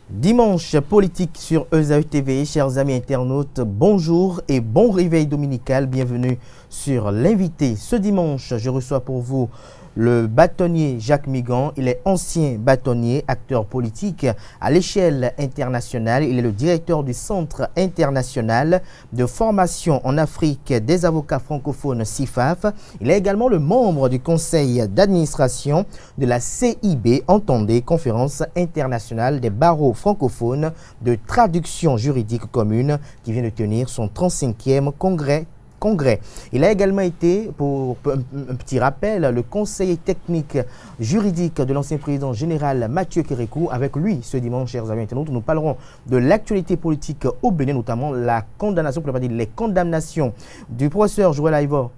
Dimanche politique sur ESAE TV, chers amis internautes, bonjour et bon réveil dominical, bienvenue sur l'invité. Ce dimanche, je reçois pour vous le bâtonnier Jacques Migan. Il est ancien bâtonnier, acteur politique à l'échelle internationale. Il est le directeur du Centre international de formation en Afrique des avocats francophones CIFAF. Il est également le membre du conseil d'administration de la CIB, entendez, Conférence internationale des barreaux francophones de traduction juridique commune, qui vient de tenir son 35e congrès. Il a également été, pour un petit rappel, le conseiller technique juridique de l'ancien président général Mathieu Kérékou. Avec lui, ce dimanche, chers amis internautes, nous parlerons de l'actualité politique au Bénin, notamment la condamnation, pour ne pas dire les condamnations du professeur Joël Aïvo,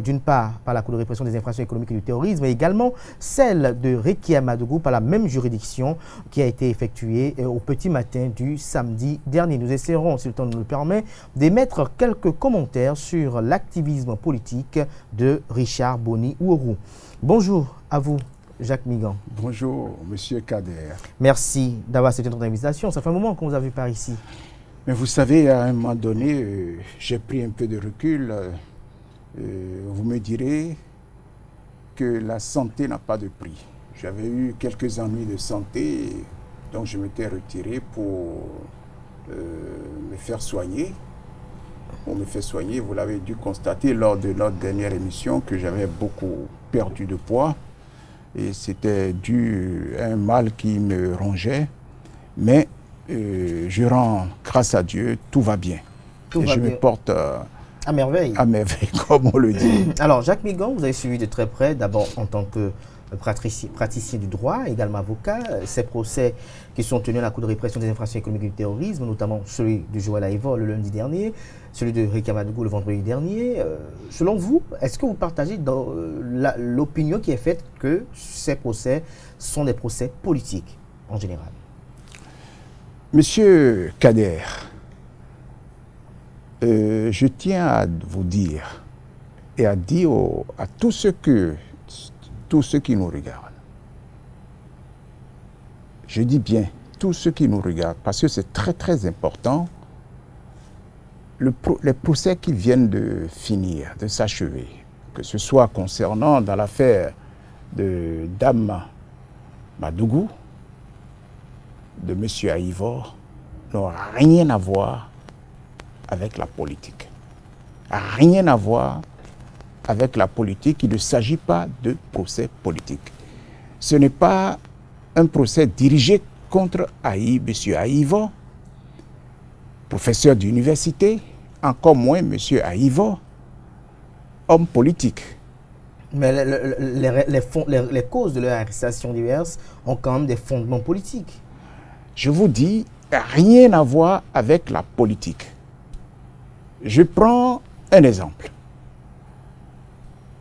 d'une part par la Cour de répression des infractions économiques et du terrorisme, et également celle de Rekia Amadougou par la même juridiction qui a été effectuée au petit matin du samedi dernier. Nous essaierons, si le temps nous le permet, d'émettre quelques commentaires sur l'activisme politique de Richard Boni Ouourou. Bonjour à vous, Jacques Migan. Bonjour, Monsieur Kader. Merci d'avoir accepté notre invitation. Ça fait un moment qu'on vous a vu par ici. Mais vous savez, à un moment donné, j'ai pris un peu de recul. Vous me direz que la santé n'a pas de prix. J'avais eu quelques ennuis de santé, donc je m'étais retiré pour me faire soigner. On me fait soigner, vous l'avez dû constater lors de notre dernière émission que j'avais beaucoup perdu de poids. Et c'était dû à un mal qui me rongeait. Mais je rends grâce à Dieu, tout va bien. Tout va je bien. Me porte... À merveille. À merveille, comme on le dit. Alors, Jacques Migan, vous avez suivi de très près, d'abord en tant que praticien du droit, également avocat, ces procès qui sont tenus à la Cour de répression des infractions économiques et du terrorisme, notamment celui de Joël Aïvo le lundi dernier, celui de Rekia Amadougou le vendredi dernier. Selon vous, est-ce que vous partagez l'opinion qui est faite que ces procès sont des procès politiques en général? Monsieur Kader, je tiens à vous dire et à dire à tous ceux qui nous regardent, je dis bien tous ceux qui nous regardent, parce que c'est très très important, les procès qui viennent de finir, de s'achever, que ce soit concernant dans l'affaire de Dame Madougou, de Monsieur Aïvo, n'ont rien à voir avec la politique. Rien à voir avec la politique. Il ne s'agit pas de procès politique. Ce n'est pas un procès dirigé contre M. Aïvo, professeur d'université, encore moins M. Aïvo, homme politique. Mais les causes de leur arrestation diverses ont quand même des fondements politiques. Je vous dis, rien à voir avec la politique. Je prends un exemple.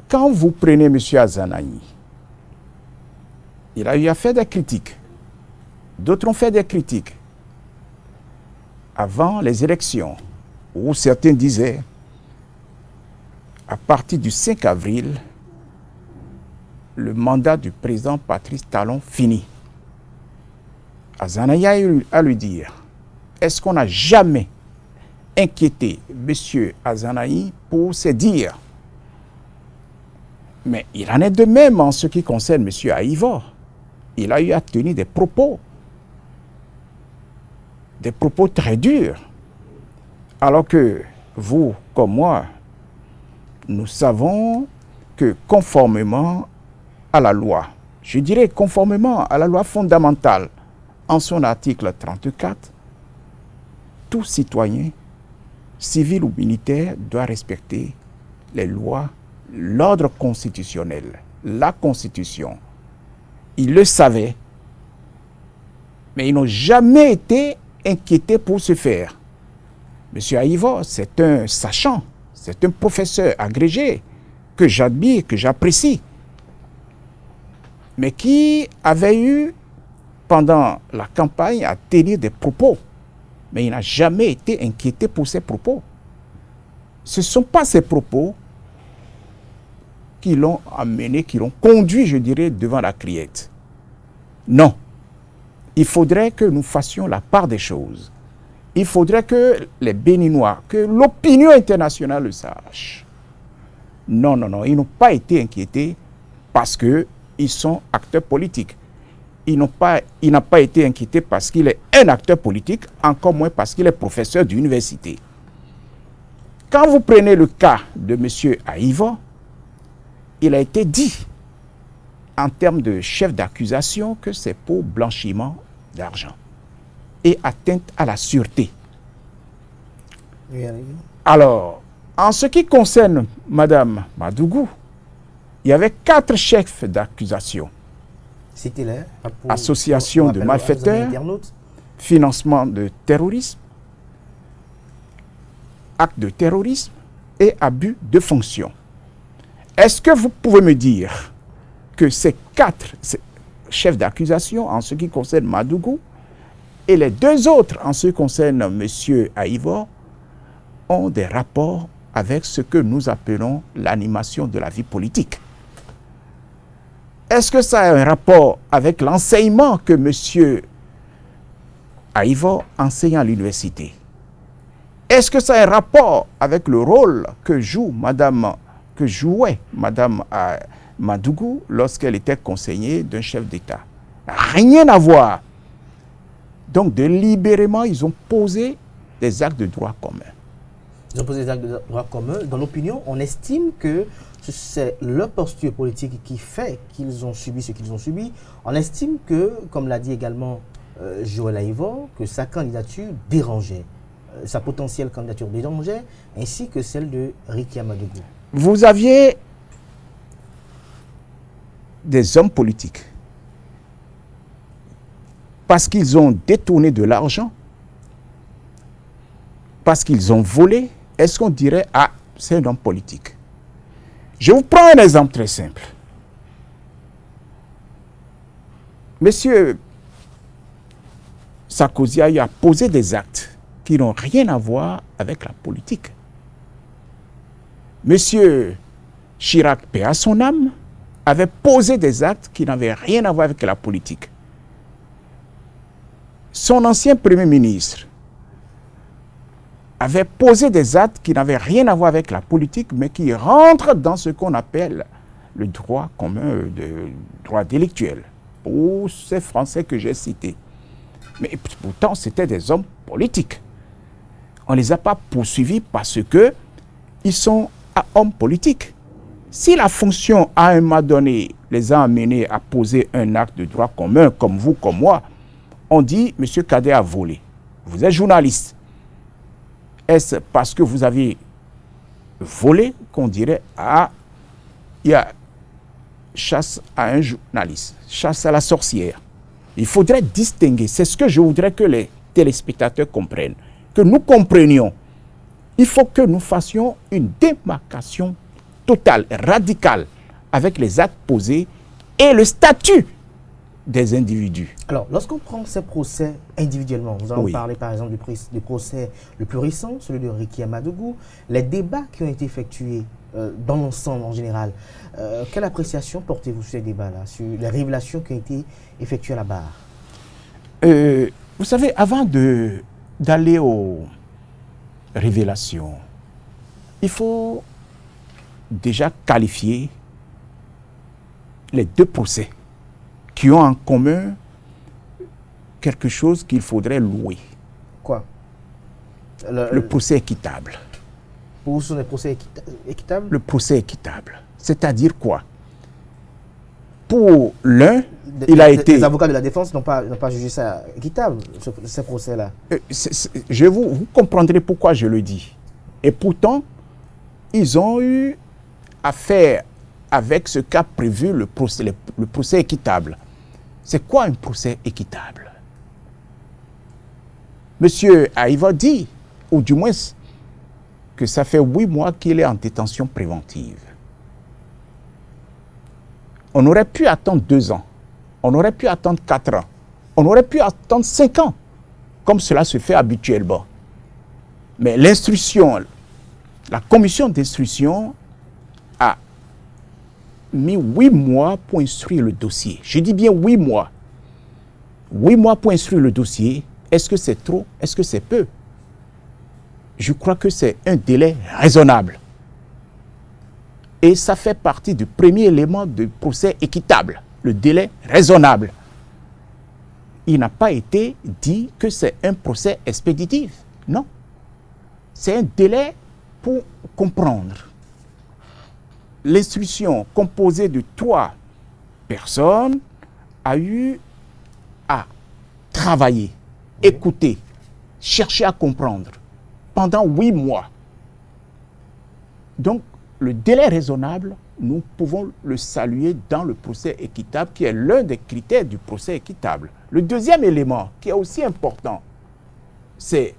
Quand vous prenez M. Azanaï, il a eu à faire des critiques. D'autres ont fait des critiques. Avant les élections, où certains disaient, à partir du 5 avril, le mandat du président Patrice Talon finit. Azanaï a eu à lui dire, est-ce qu'on n'a jamais inquiéter M. Azanaï pour se dire. Mais il en est de même en ce qui concerne M. Aïvo. Il a eu à tenir des propos très durs. Alors que vous, comme moi, nous savons que conformément à la loi, je dirais conformément à la loi fondamentale, en son article 34, tout citoyen civil ou militaire doit respecter les lois, l'ordre constitutionnel, la Constitution. Ils le savaient, mais ils n'ont jamais été inquiétés pour ce faire. M. Aïvo, c'est un sachant, c'est un professeur agrégé que j'admire, que j'apprécie, mais qui avait eu, pendant la campagne, à tenir des propos. Mais il n'a jamais été inquiété pour ses propos. Ce ne sont pas ces propos qui l'ont amené, qui l'ont conduit, je dirais, devant la criette. Non. il faudrait que nous fassions la part des choses. Il faudrait que les Béninois, que l'opinion internationale le sache. Non, non, non, ils n'ont pas été inquiétés parce qu'ils sont acteurs politiques. Il n'a pas été inquiété parce qu'il est un acteur politique, encore moins parce qu'il est professeur d'université. Quand vous prenez le cas de M. Aïvo, il a été dit en termes de chef d'accusation que c'est pour blanchiment d'argent et atteinte à la sûreté. Alors, en ce qui concerne Mme Madougou, il y avait 4 chefs d'accusation. C'était Association de malfaiteurs, financement de terrorisme, acte de terrorisme et abus de fonction. Est-ce que vous pouvez me dire que ces 4 chefs d'accusation en ce qui concerne Madougou et les 2 autres en ce qui concerne M. Aïvo ont des rapports avec ce que nous appelons l'animation de la vie politique? Est-ce que ça a un rapport avec l'enseignement que M. Aïvo enseigne à l'université? Est-ce que ça a un rapport avec le rôle que jouait Mme Madougou lorsqu'elle était conseillère d'un chef d'État? Rien à voir. Donc, délibérément, ils ont posé des actes de droit commun. Ils ont posé des actes de droit commun. Dans l'opinion, on estime que c'est leur posture politique qui fait qu'ils ont subi ce qu'ils ont subi. On estime que, comme l'a dit également Joël Aïvo, que sa candidature dérangeait, sa potentielle candidature dérangeait, ainsi que celle de Ricky Madougou. Vous aviez des hommes politiques, parce qu'ils ont détourné de l'argent, parce qu'ils ont volé, est-ce qu'on dirait « Ah, c'est un homme politique ». Je vous prends un exemple très simple. Monsieur Sarkozy a posé des actes qui n'ont rien à voir avec la politique. Monsieur Chirac, paix à son âme, avait posé des actes qui n'avaient rien à voir avec la politique. Son ancien Premier ministre avait posé des actes qui n'avaient rien à voir avec la politique, mais qui rentrent dans ce qu'on appelle le droit commun, le droit délictuel, pour ces Français que j'ai cités. Mais pourtant, c'était des hommes politiques. On ne les a pas poursuivis parce qu'ils sont hommes politiques. Si la fonction, à un moment donné, les a amenés à poser un acte de droit commun, comme vous, comme moi, on dit, M. Cadet a volé. Vous êtes journaliste. Est-ce parce que vous avez volé qu'on dirait, ah, il y a chasse à un journaliste, chasse à la sorcière? Il faudrait distinguer. C'est ce que je voudrais que les téléspectateurs comprennent. Que nous comprenions. Il faut que nous fassions une démarcation totale, radicale, avec les actes posés et le statut des individus. Alors, lorsqu'on prend ces procès individuellement, nous allons parler par exemple du procès le plus récent, celui de Ricky Madougou, les débats qui ont été effectués dans l'ensemble en général, quelle appréciation portez-vous sur ces débats-là, sur les révélations qui ont été effectuées à la barre? Vous savez, avant d'aller aux révélations, il faut déjà qualifier les 2 procès qui ont en commun quelque chose qu'il faudrait louer. Quoi? Le procès équitable. Pour vous, ce sont des procès équitables? Le procès équitable. C'est-à-dire quoi? Pour l'un, il a été... Les avocats de la défense n'ont pas jugé ça équitable, ces procès-là. Vous comprendrez pourquoi je le dis. Et pourtant, ils ont eu affaire avec ce qu'a prévu le procès équitable. C'est quoi un procès équitable? Monsieur Aïvo dit, ou du moins que ça fait 8 mois qu'il est en détention préventive. On aurait pu attendre 2 ans. On aurait pu attendre 4 ans. On aurait pu attendre 5 ans, comme cela se fait habituellement. Mais l'instruction, la commission d'instruction a mis 8 mois pour instruire le dossier. Je dis bien 8 mois. 8 mois pour instruire le dossier, est-ce que c'est trop? Est-ce que c'est peu? Je crois que c'est un délai raisonnable. Et ça fait partie du premier élément du procès équitable, le délai raisonnable. Il n'a pas été dit que c'est un procès expéditif. Non. C'est un délai pour comprendre. L'instruction composée de 3 personnes a eu à travailler, écouter, chercher à comprendre pendant 8 mois. Donc, le délai raisonnable, nous pouvons le saluer dans le procès équitable, qui est l'un des critères du procès équitable. Le deuxième élément, qui est aussi important, c'est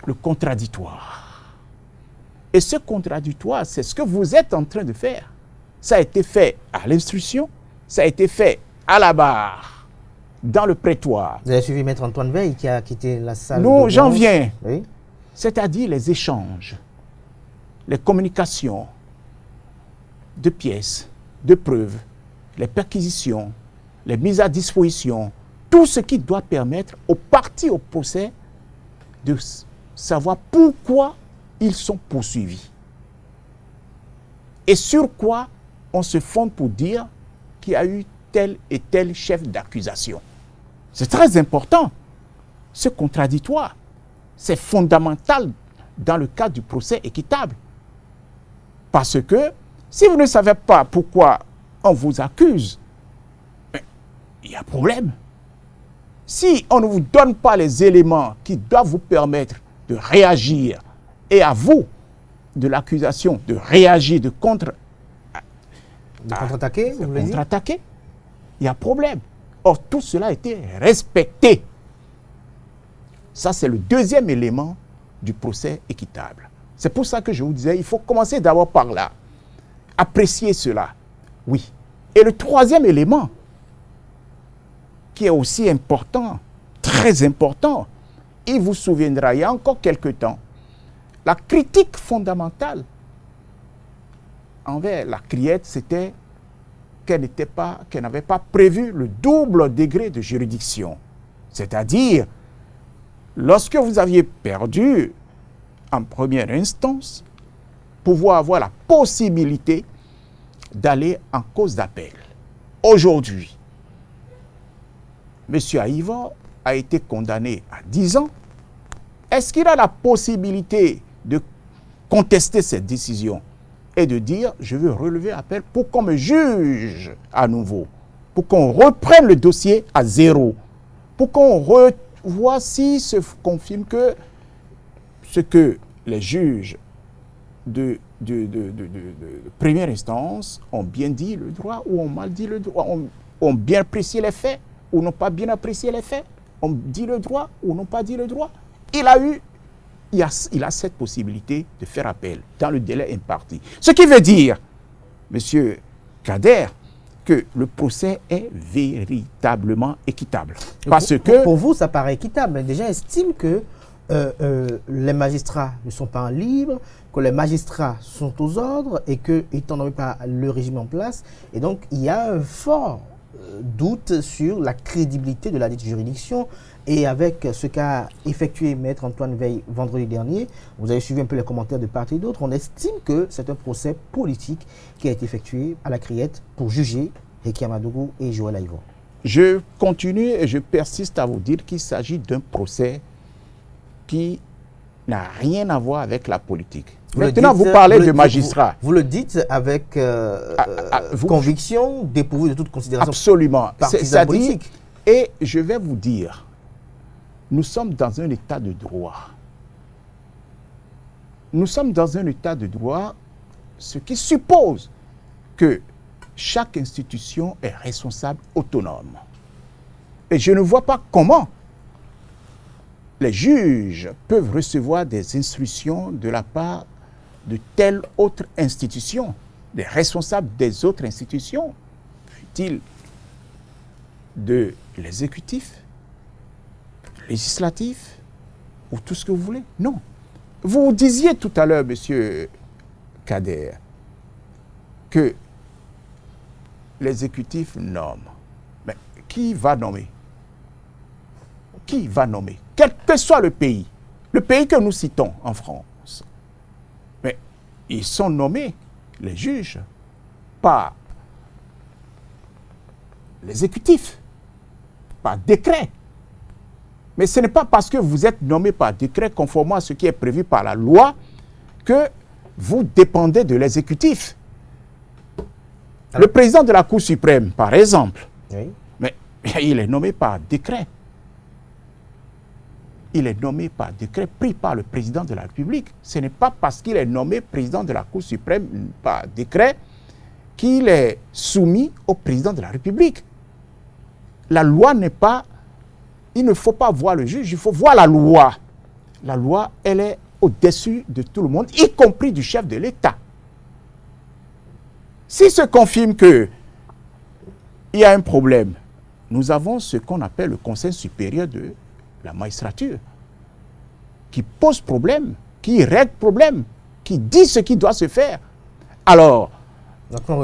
le contradictoire. Et ce contradictoire, c'est ce que vous êtes en train de faire. Ça a été fait à l'instruction, ça a été fait à la barre, dans le prétoire. Vous avez suivi Maître Antoine Veil qui a quitté la salle. Non, j'en viens. Oui. C'est-à-dire les échanges, les communications de pièces, de preuves, les perquisitions, les mises à disposition, tout ce qui doit permettre aux parties au procès de savoir pourquoi ils sont poursuivis. Et sur quoi on se fonde pour dire qu'il y a eu tel et tel chef d'accusation. C'est très important. Ce contradictoire, c'est fondamental dans le cadre du procès équitable. Parce que si vous ne savez pas pourquoi on vous accuse, il y a problème. Si on ne vous donne pas les éléments qui doivent vous permettre de réagir, et à vous, de l'accusation, de réagir, de contre-attaquer, vous voulez dire ? Contre-attaquer, il y a problème. Or, tout cela a été respecté. Ça, c'est le deuxième élément du procès équitable. C'est pour ça que je vous disais, il faut commencer d'abord par là. Apprécier cela. Oui. Et le troisième élément, qui est aussi important, très important, il vous souviendra, il y a encore quelque temps, la critique fondamentale envers la criette, c'était qu'elle n'avait pas prévu le double degré de juridiction. C'est-à-dire, lorsque vous aviez perdu en première instance, pouvoir avoir la possibilité d'aller en cause d'appel. Aujourd'hui, M. Aïvo a été condamné à 10 ans. Est-ce qu'il a la possibilité de contester cette décision et de dire, je veux relever appel pour qu'on me juge à nouveau, pour qu'on reprenne le dossier à zéro, pour qu'on revoie si se confirme que ce que les juges de première instance ont bien dit le droit ou ont mal dit le droit, ont bien apprécié les faits ou n'ont pas bien apprécié les faits, ont dit le droit ou n'ont pas dit le droit. Il a cette possibilité de faire appel dans le délai imparti. Ce qui veut dire, Monsieur Kader, que le procès est véritablement équitable. Parce que pour vous, ça paraît équitable. Mais déjà, estime que les magistrats ne sont pas en libre, que les magistrats sont aux ordres et que, étant donné pas le régime en place, et donc il y a un fort doute sur la crédibilité de la dite juridiction. Et avec ce qu'a effectué Maître Antoine Veil vendredi dernier, vous avez suivi un peu les commentaires de part et d'autre, on estime que c'est un procès politique qui a été effectué à la criette pour juger Heki Amadougou et Joël Aïvo. Je continue et je persiste à vous dire qu'il s'agit d'un procès qui n'a rien à voir avec la politique. Maintenant, vous parlez de magistrats. Vous le dites avec conviction, dépourvu de toute considération. Absolument. Partisane politique. Et je vais vous dire, nous sommes dans un état de droit. Nous sommes dans un état de droit, ce qui suppose que chaque institution est responsable autonome. Et je ne vois pas comment les juges peuvent recevoir des instructions de la part de telle autre institution, des responsables des autres institutions, fut-il de l'exécutif, législatif, ou tout ce que vous voulez. Non. Vous disiez tout à l'heure, Monsieur Kader, que l'exécutif nomme. Mais qui va nommer? qui va nommer, quel que soit le pays que nous citons en France. Mais ils sont nommés, les juges, par l'exécutif, par décret. Mais ce n'est pas parce que vous êtes nommé par décret conformément à ce qui est prévu par la loi que vous dépendez de l'exécutif. Le président de la Cour suprême, par exemple, Oui. mais il est nommé par décret. Il est nommé par décret pris par le président de la République. Ce n'est pas parce qu'il est nommé président de la Cour suprême par décret qu'il est soumis au président de la République. La loi n'est pas... Il ne faut pas voir le juge, il faut voir la loi. La loi, elle est au-dessus de tout le monde, y compris du chef de l'État. S'il se confirme qu'il y a un problème, nous avons ce qu'on appelle le Conseil supérieur de la magistrature, qui pose problème, qui règle problème, qui dit ce qui doit se faire. Alors,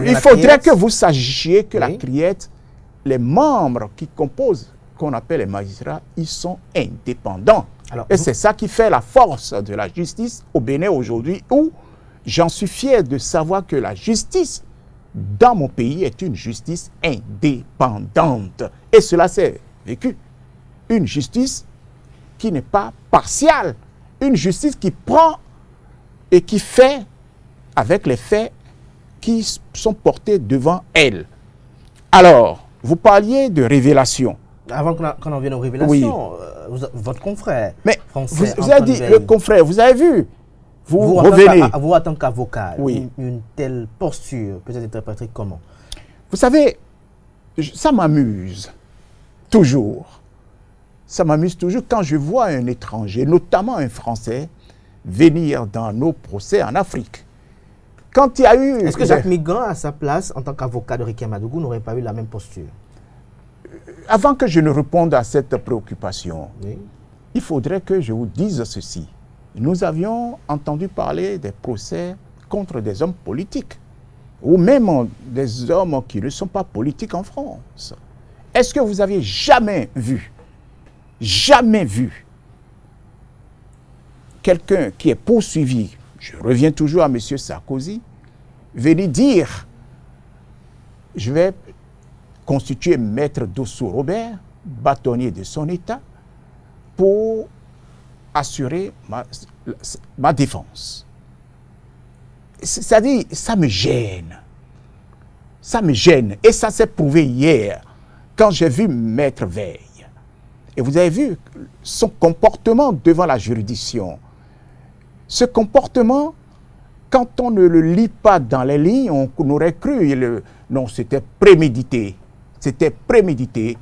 il faudrait que vous sachiez que la criette, les membres qui composent, qu'on appelle les magistrats, ils sont indépendants. Alors, et c'est ça qui fait la force de la justice au Bénin aujourd'hui, où j'en suis fier de savoir que la justice dans mon pays est une justice indépendante. Et cela s'est vécu. Une justice qui n'est pas partiale. Une justice qui prend et qui fait avec les faits qui sont portés devant elle. Alors, vous parliez de révélation. Avant qu'on en vienne aux révélations, votre confrère français, vous avez dit, le confrère, vous avez vu, vous revenez. Vous, en tant qu'avocat, une telle posture peut être interprétée comment? Vous savez, ça m'amuse toujours. Ça m'amuse toujours quand je vois un étranger, notamment un Français, venir dans nos procès en Afrique. Quand il y a eu... Est-ce que Jacques Migrant, à sa place, en tant qu'avocat de Ricky Amadougou, n'aurait pas eu la même posture? Avant que je ne réponde à cette préoccupation, il faudrait que je vous dise ceci. Nous avions entendu parler des procès contre des hommes politiques, ou même des hommes qui ne sont pas politiques en France. Est-ce que vous avez jamais vu quelqu'un qui est poursuivi, je reviens toujours à M. Sarkozy, venir dire, je vais constituer Maître Dossou Robert, bâtonnier de son État, pour assurer ma défense. C'est-à-dire, ça me gêne. Ça me gêne. Et ça s'est prouvé hier, quand j'ai vu Maître Veil. Et vous avez vu son comportement devant la juridiction. Ce comportement, quand on ne le lit pas dans les lignes, on aurait cru, non, c'était prémédité. C'était prémédité.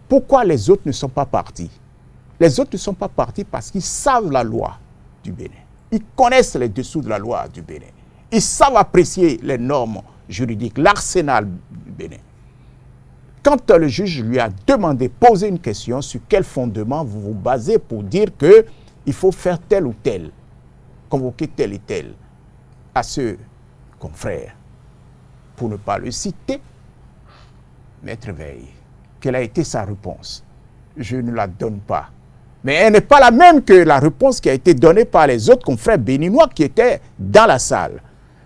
Pourquoi les autres ne sont pas partis? Les autres ne sont pas partis parce qu'ils savent la loi du Bénin. Ils connaissent les dessous de la loi du Bénin. Ils savent apprécier les normes juridiques, l'arsenal du Bénin. Quand le juge lui a demandé, poser une question, sur quel fondement vous vous basez pour dire qu'il faut faire tel ou tel, convoquer tel et tel, à ce confrère, pour ne pas le citer, Maître Veil, quelle a été sa réponse? Je ne la donne pas. Mais elle n'est pas la même que la réponse qui a été donnée par les autres confrères béninois qui étaient dans la salle.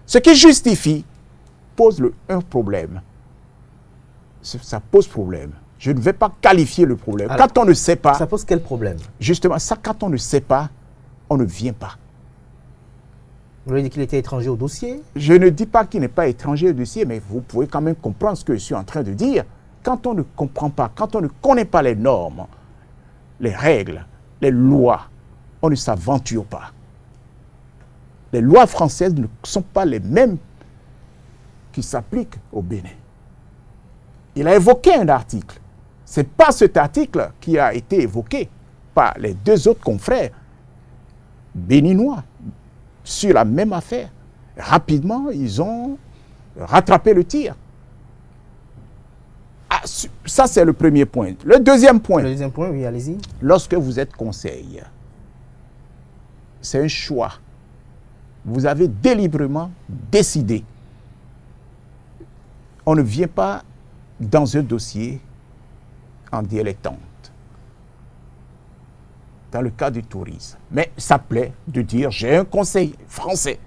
Ce qui justifie pose un problème. Ça pose problème. Je ne vais pas qualifier le problème. Alors, quand on ne sait pas... Ça pose quel problème? Justement, ça, quand on ne sait pas, on ne vient pas. Vous voulez dire qu'il était étranger au dossier? Je ne dis pas qu'il n'est pas étranger au dossier, mais vous pouvez quand même comprendre ce que je suis en train de dire. Quand on ne comprend pas, quand on ne connaît pas les normes, les règles, les lois, on ne s'aventure pas. Les lois françaises ne sont pas les mêmes qui s'appliquent au Bénin. Il a évoqué un article. Ce n'est pas cet article qui a été évoqué par les deux autres confrères béninois sur la même affaire. Rapidement, ils ont rattrapé le tir. Ah, ça, c'est le premier point. Le deuxième point. Le deuxième point, oui, allez-y. Lorsque vous êtes conseil, c'est un choix. Vous avez délibérément décidé. On ne vient pas dans un dossier en dilettante. dans le cas du tourisme. Mais ça plaît de dire, j'ai un conseil français.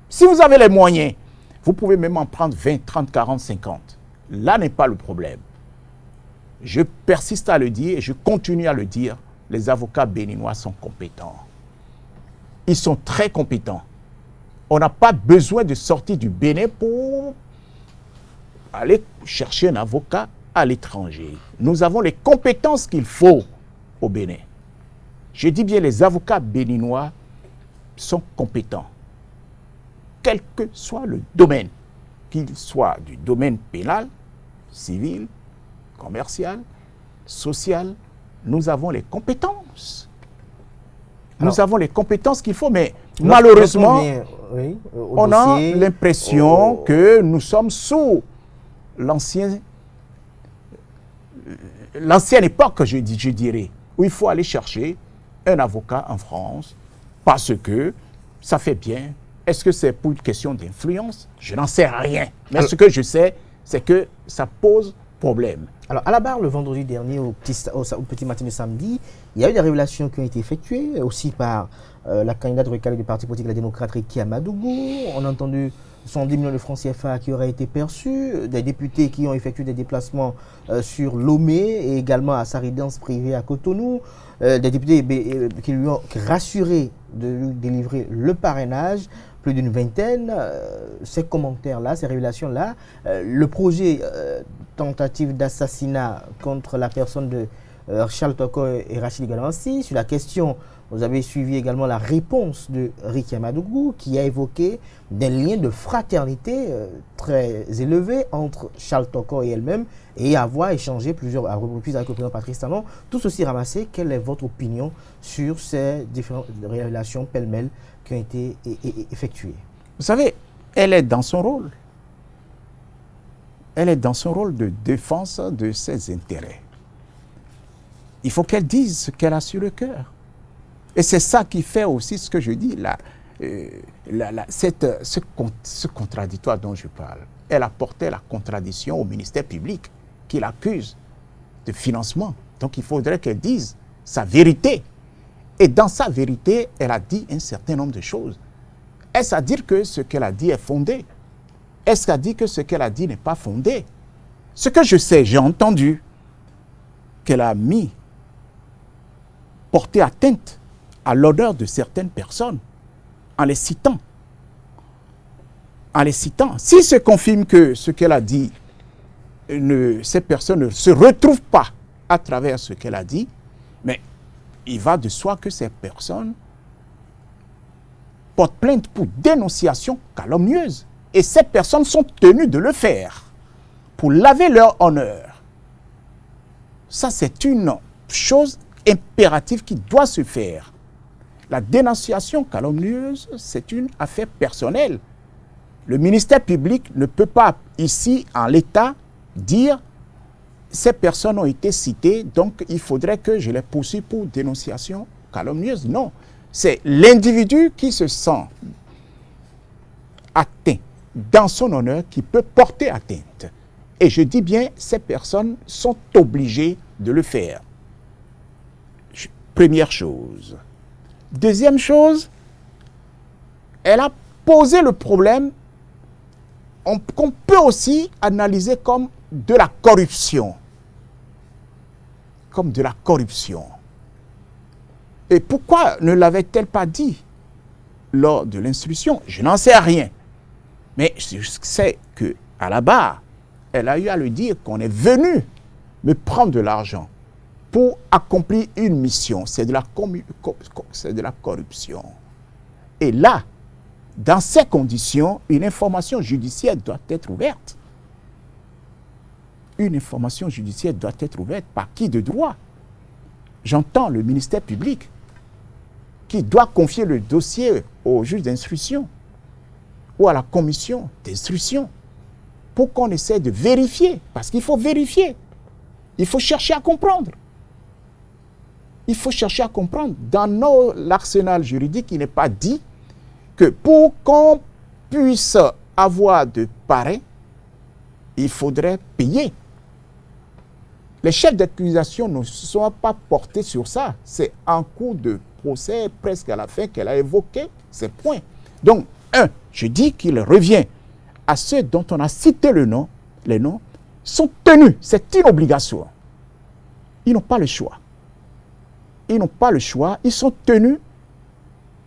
Si vous avez les moyens, vous pouvez même en prendre 20, 30, 40, 50. Là n'est pas le problème. Je persiste à le dire et je continue à le dire. Les avocats béninois sont compétents. Ils sont très compétents. On n'a pas besoin de sortir du Bénin pour aller chercher un avocat à l'étranger. Nous avons les compétences qu'il faut au Bénin. Je dis bien, les avocats béninois sont compétents. Quel que soit le domaine, qu'il soit du domaine pénal, civil, commercial, social, nous avons les compétences. Nous avons les compétences qu'il faut, mais malheureusement, on a l'impression que nous sommes sous l'ancienne époque, je dirais, où il faut aller chercher un avocat en France parce que ça fait bien. Est-ce que c'est pour une question d'influence? Je n'en sais rien. Mais ce que je sais, c'est que ça pose problème. Alors, à la barre, le vendredi dernier, au petit matin de samedi, il y a eu des révélations qui ont été effectuées, aussi par la candidate recalée du Parti politique La Démocrate, Ricky Amadougou. On a entendu 110 millions de francs CFA qui auraient été perçus, des députés qui ont effectué des déplacements sur Lomé et également à sa résidence privée à Cotonou, des députés qui lui ont rassuré de lui délivrer le parrainage, plus d'une vingtaine. Ces commentaires-là, ces révélations-là, le projet tentative d'assassinat contre la personne de Charles Toko et Rachid Galansi. Sur la question, vous avez suivi également la réponse de Ricky Amadougou qui a évoqué des liens de fraternité très élevés entre Charles Toko et elle-même et avoir échangé plusieurs reprises avec le président Patrice Talon. Tout ceci ramassé, quelle est votre opinion sur ces différentes révélations pêle-mêle qui ont été effectuées? Vous savez, elle est dans son rôle. Elle est dans son rôle de défense de ses intérêts. Il faut qu'elle dise ce qu'elle a sur le cœur. Et c'est ça qui fait aussi ce que je dis, ce contradictoire dont je parle. Elle a porté la contradiction au ministère public qui l'accuse de financement. Donc il faudrait qu'elle dise sa vérité. Et dans sa vérité, elle a dit un certain nombre de choses. Est-ce à dire que ce qu'elle a dit est fondé? Est-ce qu'elle dit que ce qu'elle a dit n'est pas fondé? Ce que je sais, j'ai entendu qu'elle a porté atteinte à l'honneur de certaines personnes en les citant. En les citant. Si se confirme que ce qu'elle a dit, ces personnes ne se retrouvent pas à travers ce qu'elle a dit, mais il va de soi que ces personnes portent plainte pour dénonciation calomnieuse. Et ces personnes sont tenues de le faire pour laver leur honneur. Ça, c'est une chose impérative qui doit se faire. La dénonciation calomnieuse, c'est une affaire personnelle. Le ministère public ne peut pas, ici, en l'état, dire ces personnes ont été citées, donc il faudrait que je les poursuive pour dénonciation calomnieuse. Non, c'est l'individu qui se sent atteint dans son honneur qui peut porter atteinte. Et je dis bien, ces personnes sont obligées de le faire. Première chose. Deuxième chose, elle a posé le problème qu'on peut aussi analyser comme de la corruption. Comme de la corruption. Et pourquoi ne l'avait-elle pas dit lors de l'instruction? Je n'en sais rien. Mais je sais qu'à la barre, elle a eu à le dire qu'on est venu me prendre de l'argent pour accomplir une mission. C'est de la corruption. Et là, dans ces conditions, une information judiciaire doit être ouverte. Une information judiciaire doit être ouverte par qui de droit? J'entends le ministère public qui doit confier le dossier au juge d'instruction ou à la commission d'instruction pour qu'on essaie de vérifier. Parce qu'il faut vérifier. Il faut chercher à comprendre. Il faut chercher à comprendre. Dans l'arsenal juridique, il n'est pas dit que pour qu'on puisse avoir de parrain, il faudrait payer. Les chefs d'accusation ne se sont pas portés sur ça. C'est en cours de procès, presque à la fin, qu'elle a évoqué ces points. Donc, je dis qu'il revient à ceux dont on a cité les noms sont tenus, c'est une obligation. Ils n'ont pas le choix. Ils n'ont pas le choix, ils sont tenus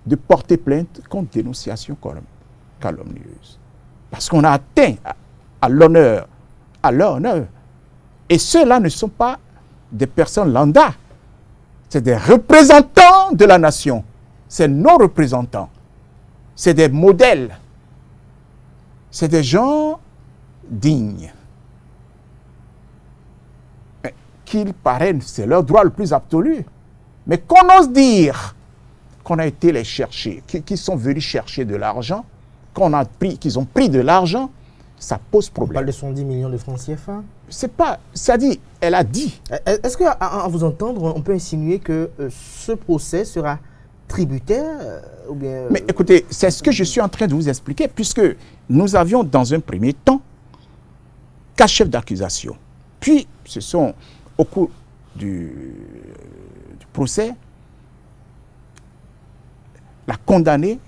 de porter plainte contre dénonciation calomnieuse. Parce qu'on a atteint à l'honneur, Et ceux-là ne sont pas des personnes lambda. C'est des représentants de la nation. C'est nos représentants. C'est des modèles. C'est des gens dignes. Qu'ils parrainent, c'est leur droit le plus absolu. Mais qu'on ose dire qu'on a été les chercher, qu'ils sont venus chercher de l'argent, qu'ils ont pris de l'argent, ça pose problème. On parle de 110 millions de francs CFA. C'est pas, ça dit, elle a dit. Est-ce qu'à vous entendre, on peut insinuer que ce procès sera tributaire ou bien... Mais écoutez, c'est ce que je suis en train de vous expliquer, puisque nous avions dans un premier temps 4 chefs d'accusation. Puis, ce sont au cours du procès, la condamnée,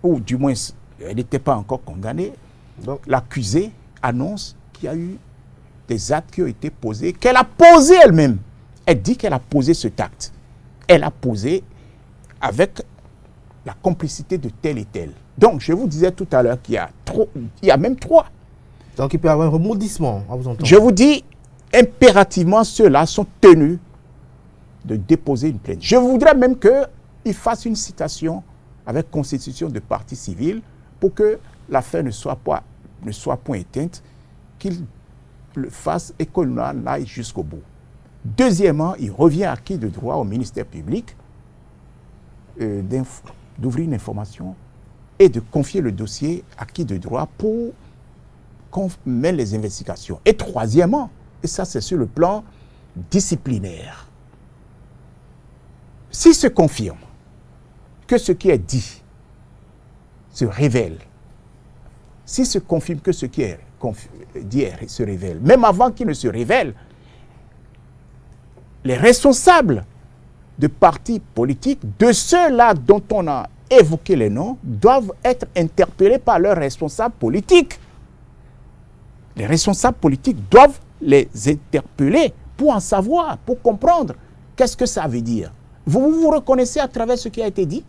ou du moins, elle n'était pas encore condamnée, l'accusée annonce qu'il y a eu des actes qui ont été posés, qu'elle a posé elle-même. Elle dit qu'elle a posé cet acte. Elle a posé avec la complicité de tel et tel. Donc, je vous disais tout à l'heure qu'il y a même 3. Donc, il peut y avoir un rebondissement, à vous entendre. Je vous dis, impérativement, ceux-là sont tenus de déposer une plainte. Je voudrais même qu'ils fassent une citation avec constitution de partie civile pour que l'affaire ne soit point éteinte, qu'ils le fassent et qu'on en aille jusqu'au bout. Deuxièmement, il revient à qui de droit au ministère public d'ouvrir une information et de confier le dossier à qui de droit pour qu'on mène les investigations. Et troisièmement, et ça c'est sur le plan disciplinaire, s'il se confirme que ce qui est dit se révèle, s'il se confirme que ce qui est dit se révèle, même avant qu'il ne se révèle, les responsables de partis politiques, de ceux-là dont on a évoqué les noms, doivent être interpellés par leurs responsables politiques. Les responsables politiques doivent les interpeller pour en savoir, pour comprendre qu'est-ce que ça veut dire. Vous vous reconnaissez à travers ce qui a été dit?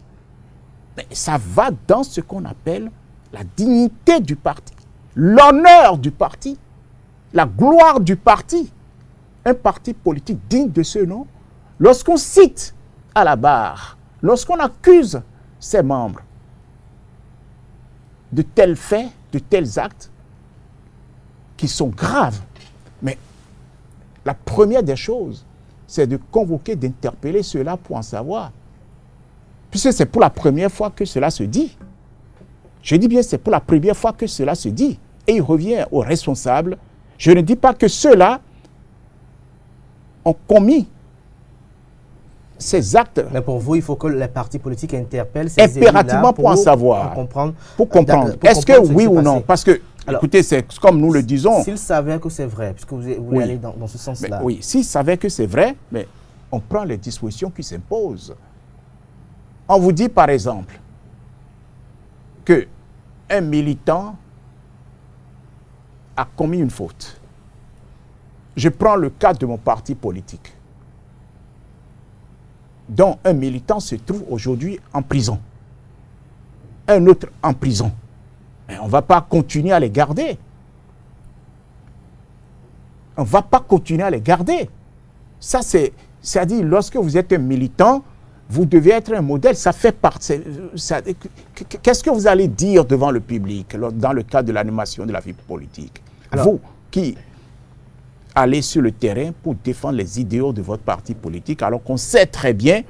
Mais ça va dans ce qu'on appelle la dignité du parti, l'honneur du parti, la gloire du parti. Un parti politique digne de ce nom, lorsqu'on cite à la barre, lorsqu'on accuse ses membres de tels faits, de tels actes qui sont graves, mais la première des choses, c'est de convoquer, d'interpeller ceux-là pour en savoir. Puisque c'est pour la première fois que cela se dit. Je dis bien c'est pour la première fois que cela se dit. Et il revient aux responsables. Je ne dis pas que ceux-là ont commis ces actes. Mais pour vous, il faut que les partis politiques interpellent ces impérativement pour en savoir. Pour comprendre. Est-ce que oui ou non? Parce que, alors, écoutez, c'est comme nous le disons. S'ils savaient que c'est vrai, puisque vous voulez aller dans ce sens-là. Oui, s'ils savaient que c'est vrai, mais on prend les dispositions qui s'imposent. On vous dit, par exemple, qu'un militant a commis une faute. Je prends le cas de mon parti politique, dont un militant se trouve aujourd'hui en prison, un autre en prison. Mais on ne va pas continuer à les garder. On ne va pas continuer à les garder. Ça, c'est-à-dire, lorsque vous êtes un militant, vous devez être un modèle. Ça fait partie. Qu'est-ce que vous allez dire devant le public dans le cadre de l'animation de la vie politique? Alors, vous qui allez sur le terrain pour défendre les idéaux de votre parti politique, alors qu'on sait très bien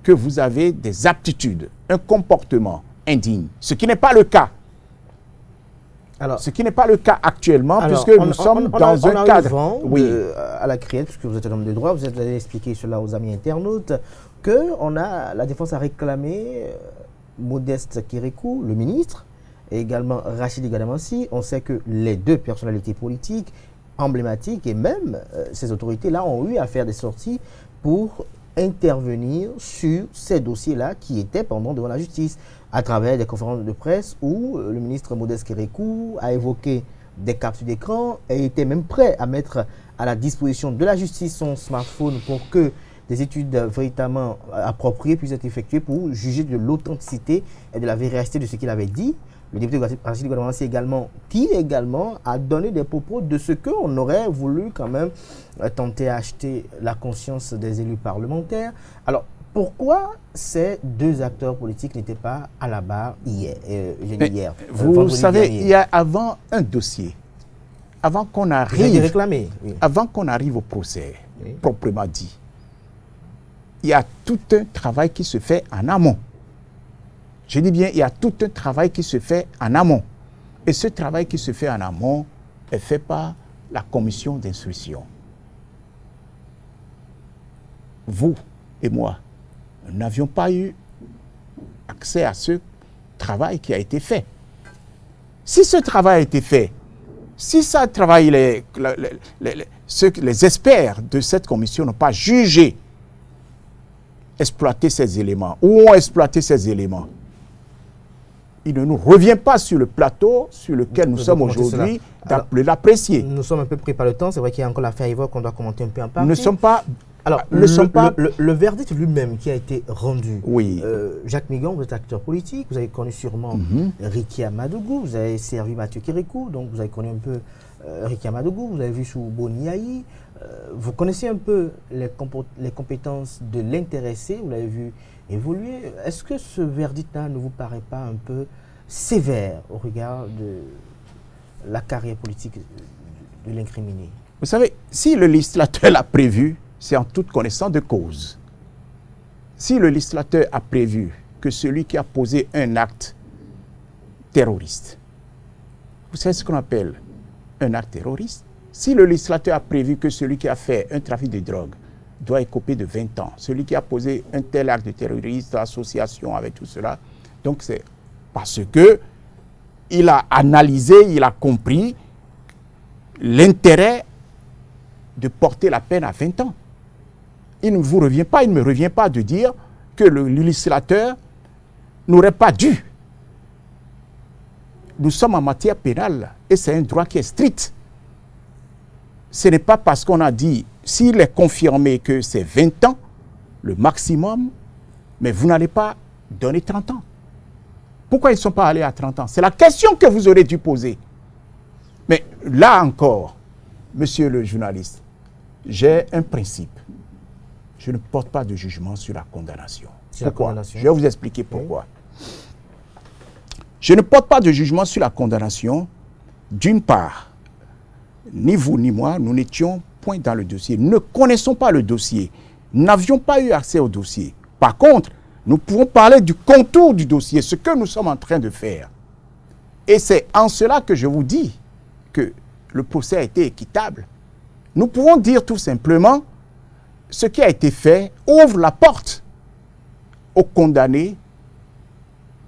que vous avez des aptitudes, un comportement indigne, ce qui n'est pas le cas. Alors, ce qui n'est pas le cas actuellement, puisque nous sommes dans un cadre. À la criette, puisque vous êtes un homme de droit, vous êtes allé expliquer cela aux amis internautes, que la défense a réclamé Modeste Kérékou, le ministre, et également Rachidi Gadamansi. On sait que les deux personnalités politiques emblématiques et même ces autorités-là ont eu à faire des sorties pour intervenir sur ces dossiers-là qui étaient pendant devant la justice à travers des conférences de presse où le ministre Modeste Kérékou a évoqué des captures d'écran et était même prêt à mettre à la disposition de la justice son smartphone pour que des études véritablement appropriées puissent être effectuées pour juger de l'authenticité et de la véracité de ce qu'il avait dit. Le député Rachid Gouadouansi également, qui également a donné des propos de ce qu'on aurait voulu quand même tenter à acheter la conscience des élus parlementaires. Alors, pourquoi ces deux acteurs politiques n'étaient pas à la barre hier, vous savez, il y a avant un dossier, avant qu'on arrive, avant qu'on arrive au procès, proprement dit, il y a tout un travail qui se fait en amont. Je dis bien, il y a tout un travail qui se fait en amont. Et ce travail qui se fait en amont est fait par la commission d'instruction. Vous et moi, nous n'avions pas eu accès à ce travail qui a été fait. Si ce travail a été fait, si ça travaille, les experts de cette commission n'ont pas jugé exploiter ces éléments ou ont exploité ces éléments, il ne nous revient pas sur le plateau sur lequel nous sommes aujourd'hui d'apprécier. Nous sommes un peu pris par le temps. C'est vrai qu'il y a encore l'affaire Ivoire qu'on doit commenter un peu en partie. Nous ne sommes pas... Alors, le verdict lui-même qui a été rendu. Oui. Jacques Migan, vous êtes acteur politique, vous avez connu sûrement Ricky Amadougou, vous avez servi Mathieu Kérékou, donc vous avez connu un peu Ricky Amadougou, vous avez vu sous Boniaï, vous connaissez un peu les compétences de l'intéressé, vous l'avez vu évoluer. Est-ce que ce verdict-là ne vous paraît pas un peu sévère au regard de la carrière politique de l'incriminé? Vous savez, si le législateur l'a prévu, c'est en toute connaissance de cause. Si le législateur a prévu que celui qui a posé un acte terroriste, vous savez ce qu'on appelle un acte terroriste? Si le législateur a prévu que celui qui a fait un trafic de drogue doit écoper de 20 ans, celui qui a posé un tel acte de terrorisme, association avec tout cela, donc c'est parce que il a analysé, il a compris l'intérêt de porter la peine à 20 ans. Il ne vous revient pas, il ne me revient pas de dire que le législateur n'aurait pas dû. Nous sommes en matière pénale et c'est un droit qui est strict. Ce n'est pas parce qu'on a dit, s'il est confirmé que c'est 20 ans, le maximum, mais vous n'allez pas donner 30 ans. Pourquoi ils ne sont pas allés à 30 ans? C'est la question que vous aurez dû poser. Mais là encore, monsieur le journaliste, j'ai un principe. Je ne porte pas de jugement sur la condamnation. Pourquoi? Je vais vous expliquer pourquoi. Oui. Je ne porte pas de jugement sur la condamnation. D'une part, ni vous ni moi, nous n'étions point dans le dossier. Nous ne connaissons pas le dossier. Nous n'avions pas eu accès au dossier. Par contre, nous pouvons parler du contour du dossier, ce que nous sommes en train de faire. Et c'est en cela que je vous dis que le procès a été équitable. Nous pouvons dire tout simplement ce qui a été fait ouvre la porte aux condamnés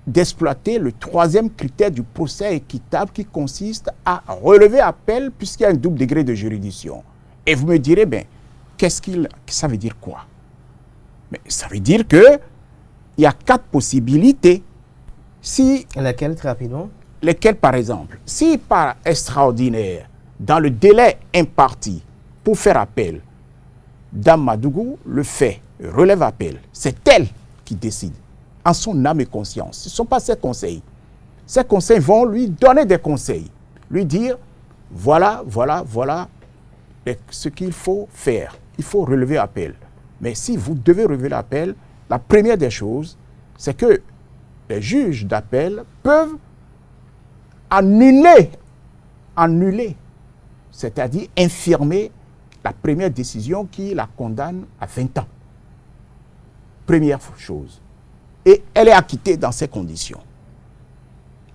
d'exploiter le troisième critère du procès équitable qui consiste à relever appel puisqu'il y a un double degré de juridiction. Et vous me direz, ben, ça veut dire quoi? Mais ça veut dire qu'il y a 4 possibilités. Lesquelles, très rapidement? Lesquelles, par exemple? Si par extraordinaire, dans le délai imparti pour faire appel, Dame Madougou le fait, relève appel, c'est elle qui décide, en son âme et conscience. Ce ne sont pas ses conseils. Ses conseils vont lui donner des conseils, lui dire, voilà ce qu'il faut faire. Il faut relever appel. Mais si vous devez relever l'appel, la première des choses, c'est que les juges d'appel peuvent annuler, c'est-à-dire infirmer la première décision qui la condamne à 20 ans. Première chose. Et elle est acquittée dans ces conditions.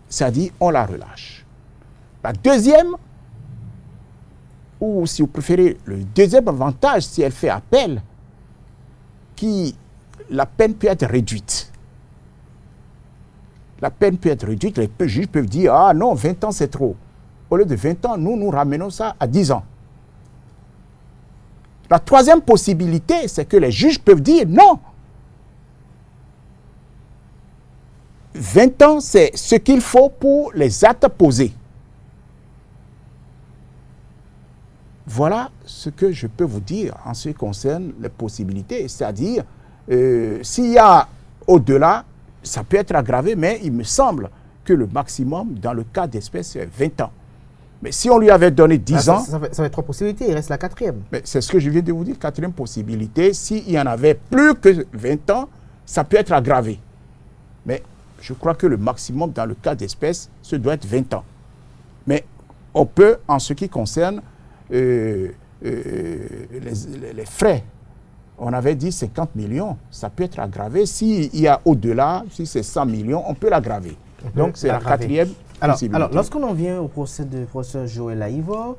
C'est-à-dire, on la relâche. La deuxième, ou si vous préférez, le deuxième avantage, si elle fait appel, la peine peut être réduite. La peine peut être réduite, les juges peuvent dire, ah non, 20 ans c'est trop. Au lieu de 20 ans, nous ramenons ça à 10 ans. La troisième possibilité, c'est que les juges peuvent dire non. 20 ans, c'est ce qu'il faut pour les actes posés. Voilà ce que je peux vous dire en ce qui concerne les possibilités. C'est-à-dire, s'il y a au-delà, ça peut être aggravé, mais il me semble que le maximum, dans le cas d'espèce, c'est 20 ans. Mais si on lui avait donné 10 ans... Ça fait 3 possibilités, il reste la 4e. C'est ce que je viens de vous dire, 4e possibilité. S'il y en avait plus que 20 ans, ça peut être aggravé. Mais je crois que le maximum, dans le cas d'espèce, ce doit être 20 ans. Mais on peut, en ce qui concerne les frais, on avait dit 50 millions, ça peut être aggravé. S'il y a au-delà, si c'est 100 millions, on peut l'aggraver. Donc c'est la 4e possibilité. Alors lorsqu'on en vient au procès de professeur Joël Aïvo,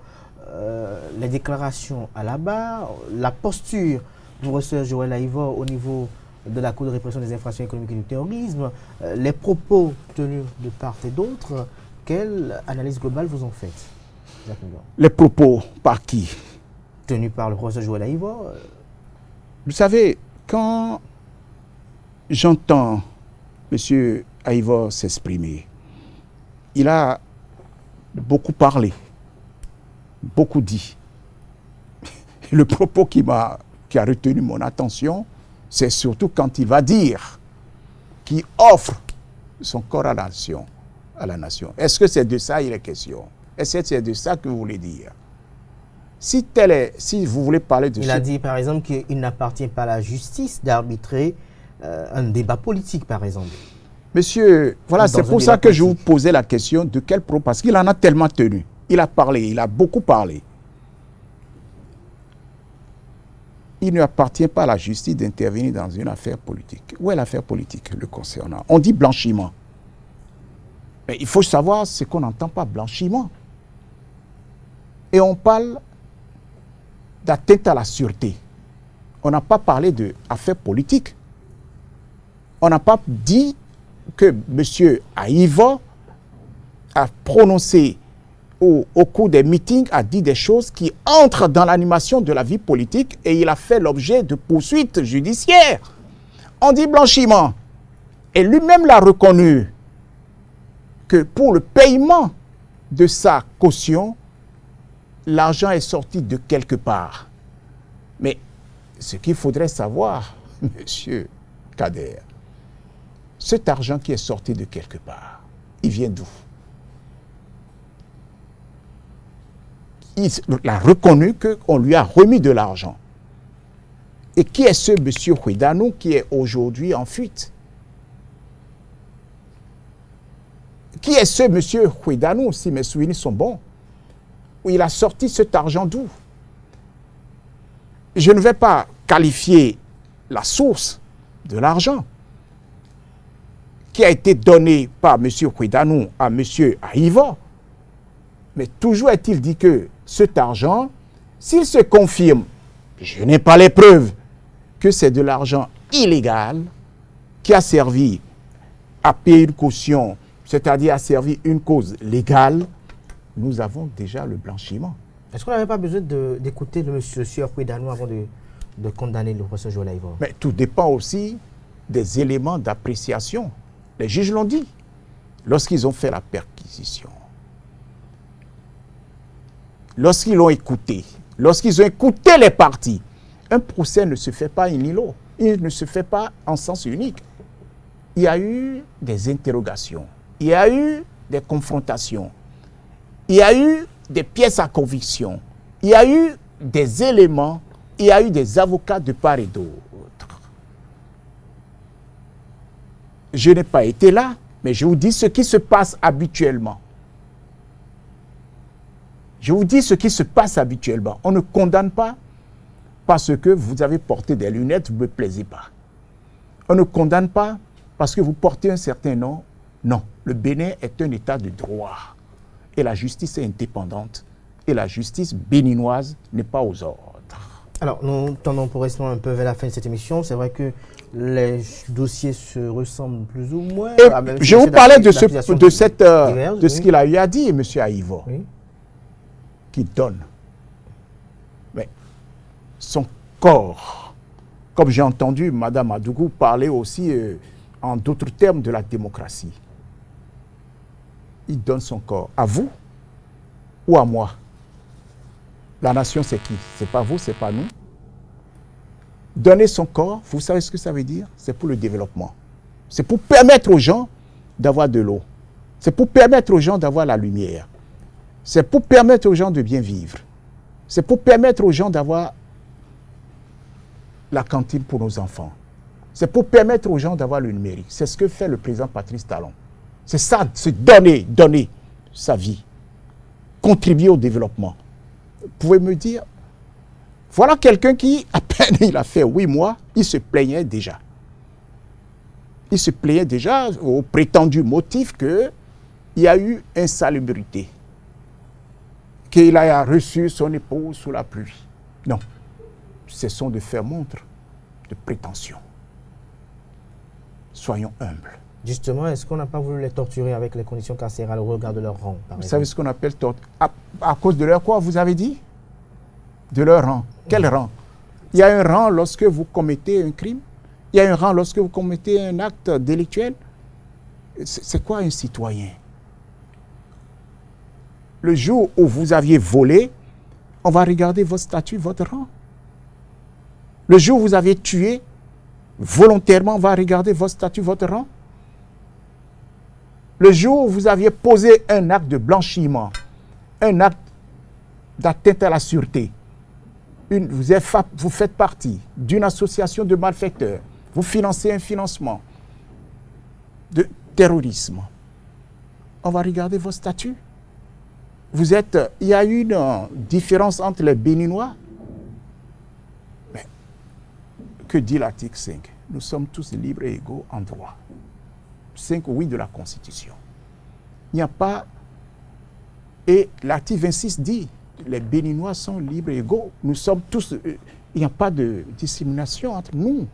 les déclarations à la barre, la posture du professeur Joël Aïvo au niveau de la Cour de répression des infractions économiques et du terrorisme, les propos tenus de part et d'autre, quelle analyse globale vous en faites, Jacques Ngor? Les propos par qui? Tenus par le professeur Joël Aïvo. Vous savez, quand j'entends M. Aïvo s'exprimer, il a beaucoup parlé, beaucoup dit. Le propos qui a retenu mon attention, c'est surtout quand il va dire qu'il offre son corps à la nation. Est-ce que c'est de ça il est question? Est-ce que c'est de ça que vous voulez dire? Si vous voulez parler de Il a dit par exemple qu'il n'appartient pas à la justice d'arbitrer un débat politique par exemple. Monsieur, voilà, c'est pour ça que je vous posais la question de quel propos, parce qu'il en a tellement tenu. Il a parlé, il a beaucoup parlé. Il ne appartient pas à la justice d'intervenir dans une affaire politique. Où est l'affaire politique le concernant? On dit blanchiment. Mais il faut savoir ce qu'on n'entend pas blanchiment. Et on parle d'atteinte à la sûreté. On n'a pas parlé d'affaires politiques. On n'a pas dit que M. Aïvo a prononcé au cours des meetings, a dit des choses qui entrent dans l'animation de la vie politique et il a fait l'objet de poursuites judiciaires. On dit blanchiment. Et lui-même l'a reconnu que pour le paiement de sa caution, l'argent est sorti de quelque part. Mais ce qu'il faudrait savoir, monsieur Kader, cet argent qui est sorti de quelque part, il vient d'où? Il a reconnu qu'on lui a remis de l'argent. Et qui est ce monsieur Ouédanou qui est aujourd'hui en fuite? Qui est ce monsieur Ouédanou, si mes souvenirs sont bons? Où il a sorti cet argent d'où? Je ne vais pas qualifier la source de l'argent qui a été donné par M. Ouédanou à M. Aïvo. Mais toujours est-il dit que cet argent, s'il se confirme, je n'ai pas les preuves, que c'est de l'argent illégal qui a servi à payer une caution, c'est-à-dire a servi une cause légale, nous avons déjà le blanchiment. Est-ce qu'on n'avait pas besoin d'écouter le monsieur Ouédanou avant de condamner le professeur Joël Aïvo? Mais tout dépend aussi des éléments d'appréciation. Les juges l'ont dit lorsqu'ils ont fait la perquisition. Lorsqu'ils l'ont écouté, lorsqu'ils ont écouté les parties, un procès ne se fait pas in îlot, il ne se fait pas en sens unique. Il y a eu des interrogations, il y a eu des confrontations, il y a eu des pièces à conviction, il y a eu des éléments, il y a eu des avocats de part et d'autre. Je n'ai pas été là, mais je vous dis ce qui se passe habituellement. Je vous dis ce qui se passe habituellement. On ne condamne pas parce que vous avez porté des lunettes, vous ne me plaisez pas. On ne condamne pas parce que vous portez un certain nom. Non, le Bénin est un état de droit. Et la justice est indépendante. Et la justice béninoise n'est pas aux ordres. Alors, nous tendons pour rester un peu vers la fin de cette émission. C'est vrai que les dossiers se ressemblent plus ou moins. Je vous parlais de ce qu'il a eu à dire, M. Aïvo. Oui. Qui donne. Mais son corps. Comme j'ai entendu Mme Madougou parler aussi en d'autres termes de la démocratie. Il donne son corps. À vous ou à moi? La nation, c'est qui? C'est pas vous, c'est pas nous. Donner son corps, vous savez ce que ça veut dire? C'est pour le développement. C'est pour permettre aux gens d'avoir de l'eau. C'est pour permettre aux gens d'avoir la lumière. C'est pour permettre aux gens de bien vivre. C'est pour permettre aux gens d'avoir la cantine pour nos enfants. C'est pour permettre aux gens d'avoir le numérique. C'est ce que fait le président Patrice Talon. C'est ça, c'est donner sa vie. Contribuer au développement. Vous pouvez me dire, voilà quelqu'un qui, à peine il a fait 8 mois, il se plaignait déjà. Il se plaignait déjà au prétendu motif qu'il y a eu insalubrité. Qu'il a reçu son épouse sous la pluie. Non. Cessons de faire montre de prétention. Soyons humbles. Justement, est-ce qu'on n'a pas voulu les torturer avec les conditions carcérales au regard de leur rang, par Vous exemple? savez ce qu'on appelle torture? À cause de leur quoi, vous avez dit? De leur rang. Quel rang? Il y a un rang lorsque vous commettez un crime. Il y a un rang lorsque vous commettez un acte délictuel. C'est quoi un citoyen? Le jour où vous aviez volé, on va regarder votre statut, votre rang. Le jour où vous avez tué, volontairement, on va regarder votre statut, votre rang. Le jour où vous aviez posé un acte de blanchiment, un acte d'atteinte à la sûreté, vous faites partie d'une association de malfaiteurs, vous financez un financement de terrorisme, on va regarder vos statuts. Il y a une différence entre les Béninois. Mais que dit l'article 5? Nous sommes tous libres et égaux en droit. 5, oui, de la Constitution. Il n'y a pas... Et l'article 26 dit, les Béninois sont libres et égaux. Nous sommes tous... il n'y a pas de discrimination entre nous.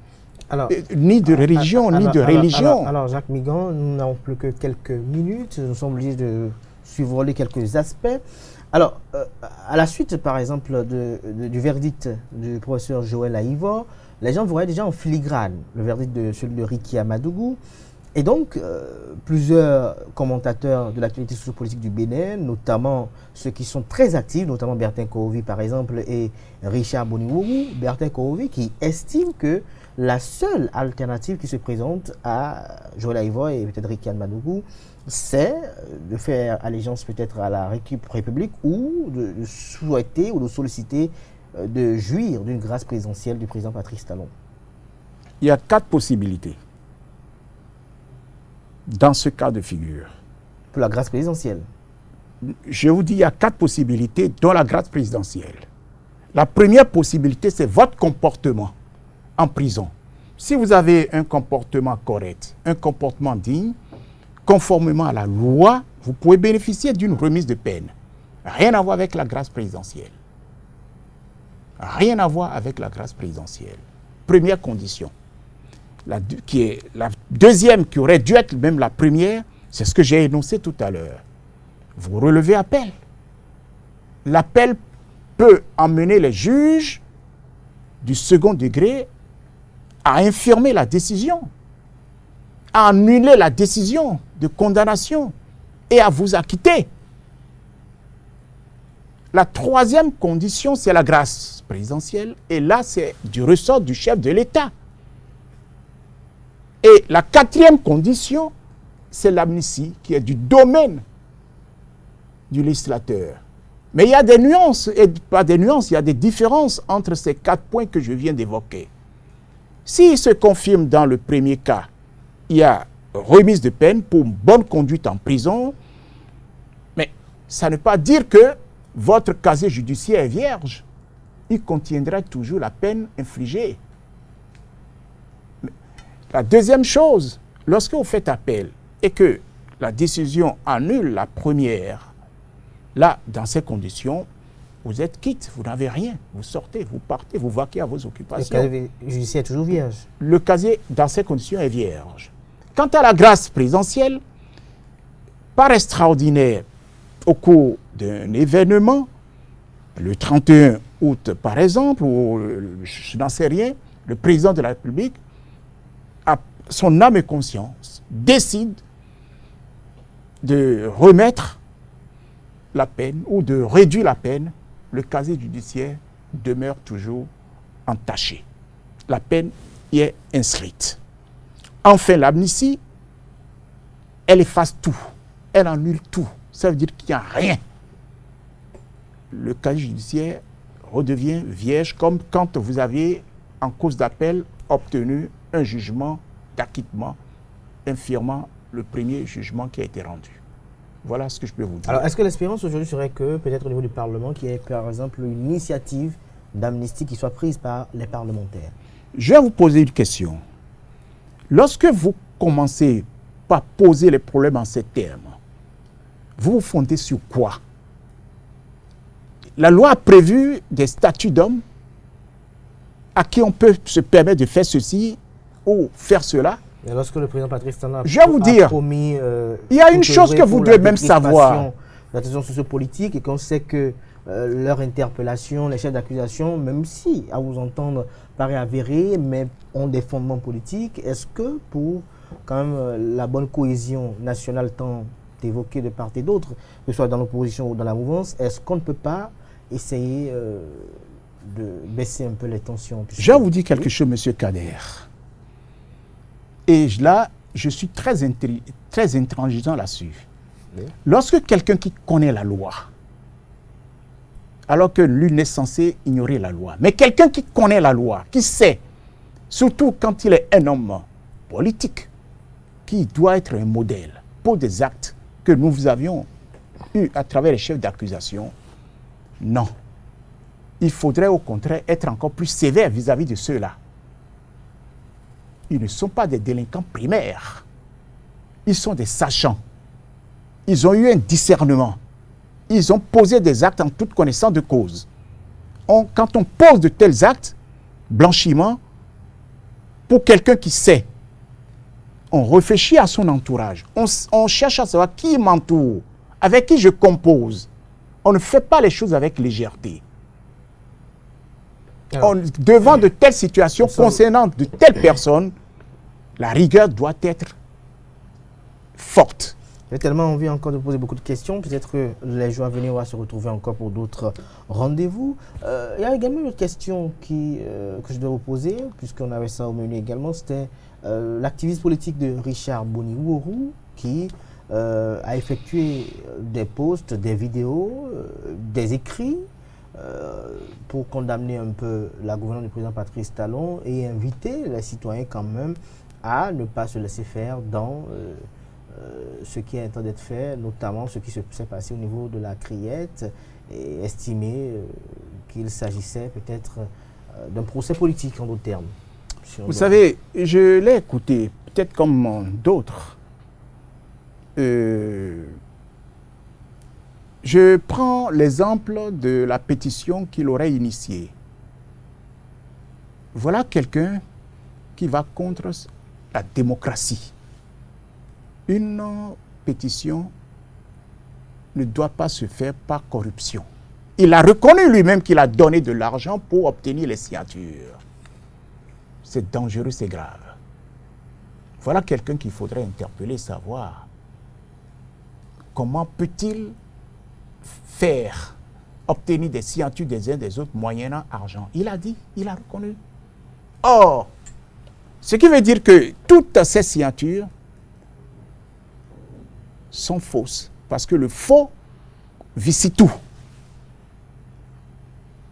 Alors, ni de religion, ni de religion. Alors, Jacques Migan, nous n'avons plus que quelques minutes. Nous sommes obligés de suivre les quelques aspects. Alors, à la suite, par exemple, du verdict du professeur Joël Aïvo, les gens voyaient déjà en filigrane le verdict de celui de Ricky Amadougou. Et donc, plusieurs commentateurs de l'actualité sociopolitique du Bénin, notamment ceux qui sont très actifs, notamment Bertin Korovi par exemple et Richard Boniwourou, Bertin Korovi qui estime que la seule alternative qui se présente à Joël Aïvo et peut-être Ricky Amadougou, c'est de faire allégeance peut-être à la République ou de souhaiter ou de solliciter de jouir d'une grâce présidentielle du président Patrice Talon. Il y a 4 possibilités dans ce cas de figure. Pour la grâce présidentielle? Je vous dis, il y a 4 possibilités dont la grâce présidentielle. La première possibilité, c'est votre comportement en prison. Si vous avez un comportement correct, un comportement digne, conformément à la loi, vous pouvez bénéficier d'une remise de peine. Rien à voir avec la grâce présidentielle. Rien à voir avec la grâce présidentielle. Première condition. La deuxième, qui aurait dû être même la première, c'est ce que j'ai énoncé tout à l'heure. Vous relevez appel. L'appel peut emmener les juges du second degré à infirmer la décision, à annuler la décision de condamnation et à vous acquitter. La troisième condition, c'est la grâce présidentielle. Et là, c'est du ressort du chef de l'État. Et la quatrième condition, c'est l'amnistie qui est du domaine du législateur. Mais il y a des nuances, et pas des nuances, il y a des différences entre ces 4 points que je viens d'évoquer. S'il se confirme dans le premier cas, il y a remise de peine pour bonne conduite en prison, mais ça ne veut pas dire que votre casier judiciaire est vierge. Il contiendra toujours la peine infligée. La deuxième chose, lorsque vous faites appel et que la décision annule la première, là, dans ces conditions, vous êtes quitte, vous n'avez rien. Vous sortez, vous partez, vous vaquez à vos occupations. Le casier judiciaire est toujours vierge. Le casier, dans ces conditions, est vierge. Quant à la grâce présidentielle, par extraordinaire, au cours d'un événement, le 31 août, par exemple, ou je n'en sais rien, le président de la République, à son âme et conscience, décide de remettre la peine ou de réduire la peine, le casier judiciaire demeure toujours entaché. La peine y est inscrite. Enfin, l'amnistie, elle efface tout. Elle annule tout. Ça veut dire qu'il n'y a rien. Le casier judiciaire redevient vierge, comme quand vous aviez, en cause d'appel, obtenu un jugement d'acquittement infirmant le premier jugement qui a été rendu. Voilà ce que je peux vous dire. Alors, est-ce que l'espérance aujourd'hui serait que, peut-être au niveau du Parlement, qu'il y ait par exemple une initiative d'amnistie qui soit prise par les parlementaires? Je vais vous poser une question. Lorsque vous commencez par poser les problèmes en ces termes, vous vous fondez sur quoi? La loi a prévu des statuts d'hommes à qui on peut se permettre de faire ceci ou faire cela. Et lorsque le président Patrice Talon a promis, il y a une chose que vous devez même savoir. La décision sociopolitique, et qu'on sait que leur interpellation, les chefs d'accusation, même si, à vous entendre, paraît avéré, mais ont des fondements politiques, est-ce que pour quand même la bonne cohésion nationale tant évoquée de part et d'autre, que ce soit dans l'opposition ou dans la mouvance, est-ce qu'on ne peut pas essayer de baisser un peu les tensions? Je vais vous dire quelque chose, M. Kader. Et là, je suis très intransigeant là-dessus. Oui. Lorsque quelqu'un qui connaît la loi, alors que lui n'est censé ignorer la loi, mais quelqu'un qui connaît la loi, qui sait, surtout quand il est un homme politique, qui doit être un modèle pour des actes que nous avions eus à travers les chefs d'accusation, non. Il faudrait au contraire être encore plus sévère vis-à-vis de ceux-là. Ils ne sont pas des délinquants primaires. Ils sont des sachants. Ils ont eu un discernement. Ils ont posé des actes en toute connaissance de cause. Quand on pose de tels actes, blanchiment, pour quelqu'un qui sait, on réfléchit à son entourage. On cherche à savoir qui m'entoure, avec qui je compose. On ne fait pas les choses avec légèreté. Devant de telles situations concernant de telles personnes, la rigueur doit être forte. J'ai tellement envie encore de poser beaucoup de questions. Peut-être que les jours à venir, on va se retrouver encore pour d'autres rendez-vous. Il y a également une question que je dois vous poser, puisqu'on avait ça au menu également. C'était l'activiste politique de Richard Boni-Uoru qui a effectué des posts, des vidéos, des écrits pour condamner un peu la gouvernance du président Patrice Talon et inviter les citoyens quand même à ne pas se laisser faire dans ce qui est en train d'être fait, notamment ce qui s'est passé au niveau de la criette, et estimer qu'il s'agissait peut-être d'un procès politique en d'autres termes. Vous savez, je l'ai écouté, peut-être comme d'autres. Je prends l'exemple de la pétition qu'il aurait initiée. Voilà quelqu'un qui va contre la démocratie. Une pétition ne doit pas se faire par corruption. Il a reconnu lui-même qu'il a donné de l'argent pour obtenir les signatures. C'est dangereux, c'est grave. Voilà quelqu'un qu'il faudrait interpeller, savoir comment peut-il faire obtenir des signatures des uns des autres moyennant argent. Il a dit, il a reconnu. Or, ce qui veut dire que toutes ces signatures sont fausses, parce que le faux vicie tout.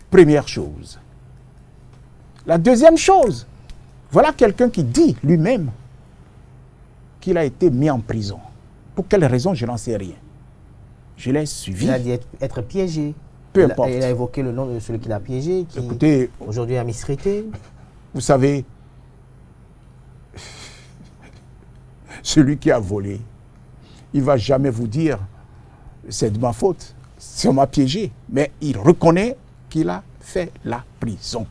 Première chose. La deuxième chose, voilà quelqu'un qui dit lui-même qu'il a été mis en prison. Pour quelle raison, je n'en sais rien. Je l'ai suivi. Il a dit être piégé. Peu importe. Il a évoqué le nom de celui qui l'a piégé, qui écoutez, aujourd'hui a misrété. Vous savez, celui qui a volé, il ne va jamais vous dire c'est de ma faute, c'est on m'a piégé. Mais il reconnaît qu'il a fait la prison.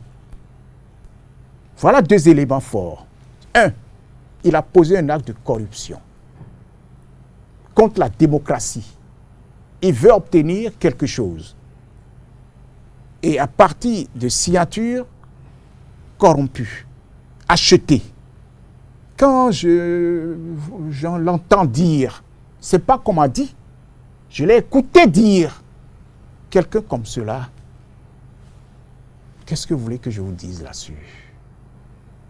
Voilà deux éléments forts. Un, il a posé un acte de corruption contre la démocratie. Il veut obtenir quelque chose. et à partir de signatures corrompues, achetées. Quand j'en l'entends dire, c'est pas qu'on m'a dit, je l'ai écouté dire, quelqu'un comme cela, qu'est-ce que vous voulez que je vous dise là-dessus?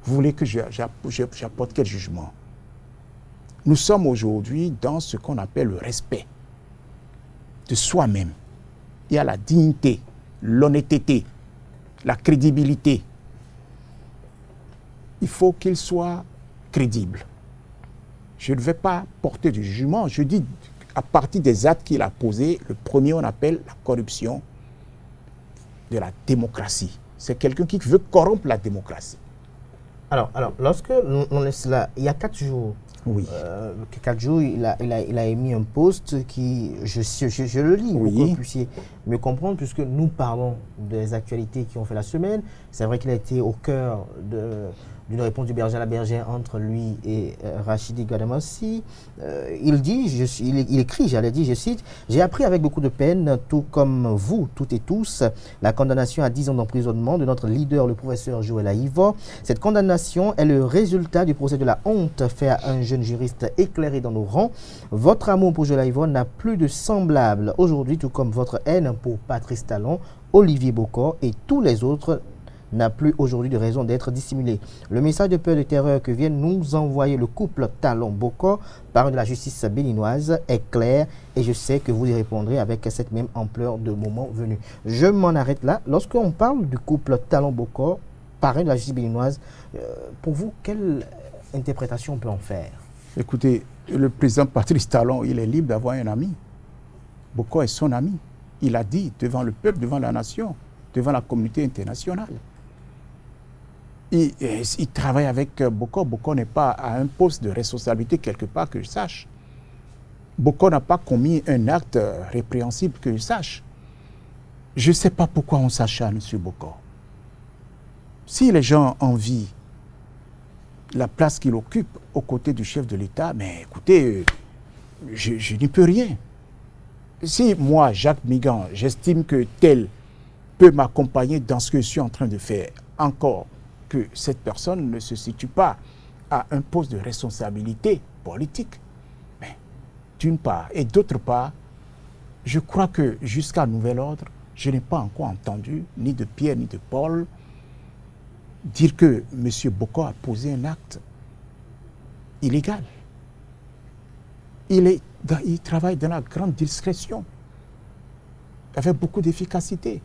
Vous voulez que j'apporte quel jugement? Nous sommes aujourd'hui dans ce qu'on appelle le respect de soi-même. Il y a la dignité, l'honnêteté, la crédibilité. Il faut qu'il soit crédible. Je ne vais pas porter du jugement. Je dis, à partir des actes qu'il a posés, le premier, on appelle la corruption de la démocratie. C'est quelqu'un qui veut corrompre la démocratie. Alors lorsque on est là, il y a 4 jours, Oui. 4 jours, il a émis un post qui, je le lis pour que vous puissiez me comprendre, puisque nous parlons des actualités qui ont fait la semaine. C'est vrai qu'il a été au cœur d'une réponse du berger à la bergère entre lui et Rachidi Gadamossi. Il écrit, je cite, « J'ai appris avec beaucoup de peine, tout comme vous, toutes et tous, la condamnation à 10 ans d'emprisonnement de notre leader, le professeur Joël Aïvo. Cette condamnation est le résultat du procès de la honte fait à un jeune juriste éclairé dans nos rangs. Votre amour pour Joël Aïvo n'a plus de semblable aujourd'hui, tout comme votre haine pour Patrice Talon, Olivier Bokor et tous les autres n'a plus aujourd'hui de raison d'être dissimulé. Le message de peur et de terreur que vient nous envoyer le couple Talon-Bokor par de la justice béninoise est clair et je sais que vous y répondrez avec cette même ampleur de moment venu. » Je m'en arrête là. Lorsqu'on parle du couple Talon-Bokor par de la justice béninoise, pour vous, quelle interprétation on peut en faire? Écoutez, le président Patrice Talon, il est libre d'avoir un ami. Bokor est son ami. Il a dit devant le peuple, devant la nation, devant la communauté internationale. Il travaille avec Bokor. Bokor n'est pas à un poste de responsabilité quelque part que je sache. Bokor n'a pas commis un acte répréhensible que je sache. Je ne sais pas pourquoi on s'acharne sur Bokor. Si les gens envient la place qu'il occupe aux côtés du chef de l'État, mais écoutez, je n'y peux rien. Si moi, Jacques Migan, j'estime que tel peut m'accompagner dans ce que je suis en train de faire, encore que cette personne ne se situe pas à un poste de responsabilité politique, mais d'une part, et d'autre part, je crois que jusqu'à nouvel ordre, je n'ai pas encore entendu, ni de Pierre ni de Paul, dire que M. Bokor a posé un acte illégal. Il travaille dans la grande discrétion, avec beaucoup d'efficacité.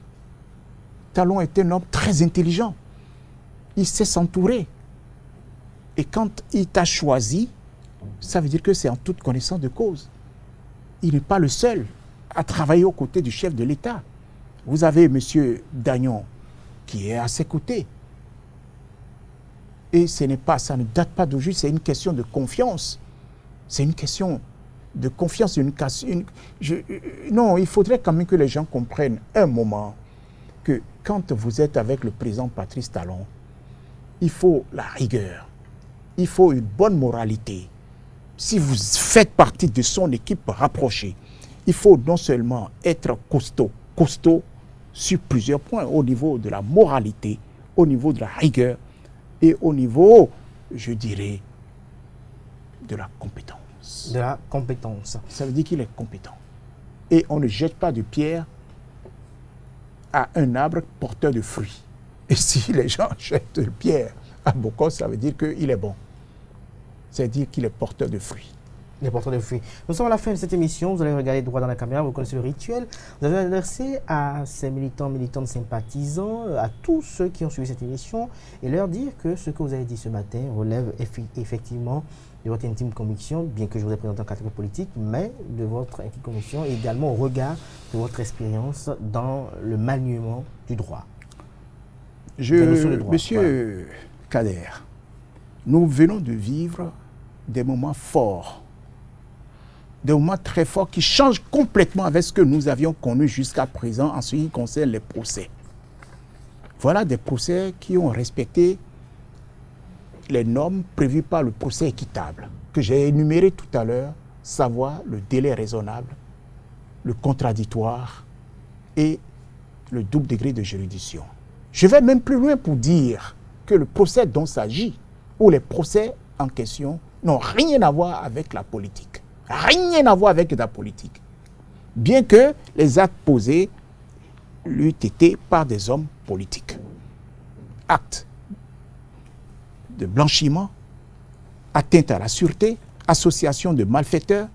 Talon est un homme très intelligent. Il sait s'entourer. Et quand il t'a choisi, ça veut dire que c'est en toute connaissance de cause. Il n'est pas le seul à travailler aux côtés du chef de l'État. Vous avez M. Dagnon qui est à ses côtés. Et ça ne date pas d'aujourd'hui, c'est une question de confiance. C'est une question de confiance. Non, il faudrait quand même que les gens comprennent un moment que quand vous êtes avec le président Patrice Talon, il faut la rigueur, il faut une bonne moralité. Si vous faites partie de son équipe rapprochée, il faut non seulement être costaud sur plusieurs points, au niveau de la moralité, au niveau de la rigueur et au niveau, je dirais, de la compétence. De la compétence. Ça veut dire qu'il est compétent. Et on ne jette pas de pierre à un arbre porteur de fruits. Et si les gens jettent de pierre à Bokor, ça veut dire qu'il est bon. C'est-à-dire qu'il est porteur de fruits. Les porteurs de fruits. Nous sommes à la fin de cette émission. Vous allez regarder droit dans la caméra. Vous connaissez le rituel. Vous allez adresser à ces militantes, sympathisants, à tous ceux qui ont suivi cette émission et leur dire que ce que vous avez dit ce matin relève effectivement de votre intime conviction, bien que je vous ai présenté en catégorie politique, mais de votre intime conviction et également au regard de votre expérience dans le maniement du droit. Monsieur Kader, nous venons de vivre des moments forts, des moments très forts qui changent complètement avec ce que nous avions connu jusqu'à présent en ce qui concerne les procès. Voilà des procès qui ont respecté les normes prévues par le procès équitable, que j'ai énuméré tout à l'heure, savoir le délai raisonnable, le contradictoire et le double degré de juridiction. Je vais même plus loin pour dire que le procès dont il s'agit, ou les procès en question, n'ont rien à voir avec la politique. Rien à voir avec la politique. Bien que les actes posés l'eût été par des hommes politiques. Actes de blanchiment, atteinte à la sûreté, association de malfaiteurs,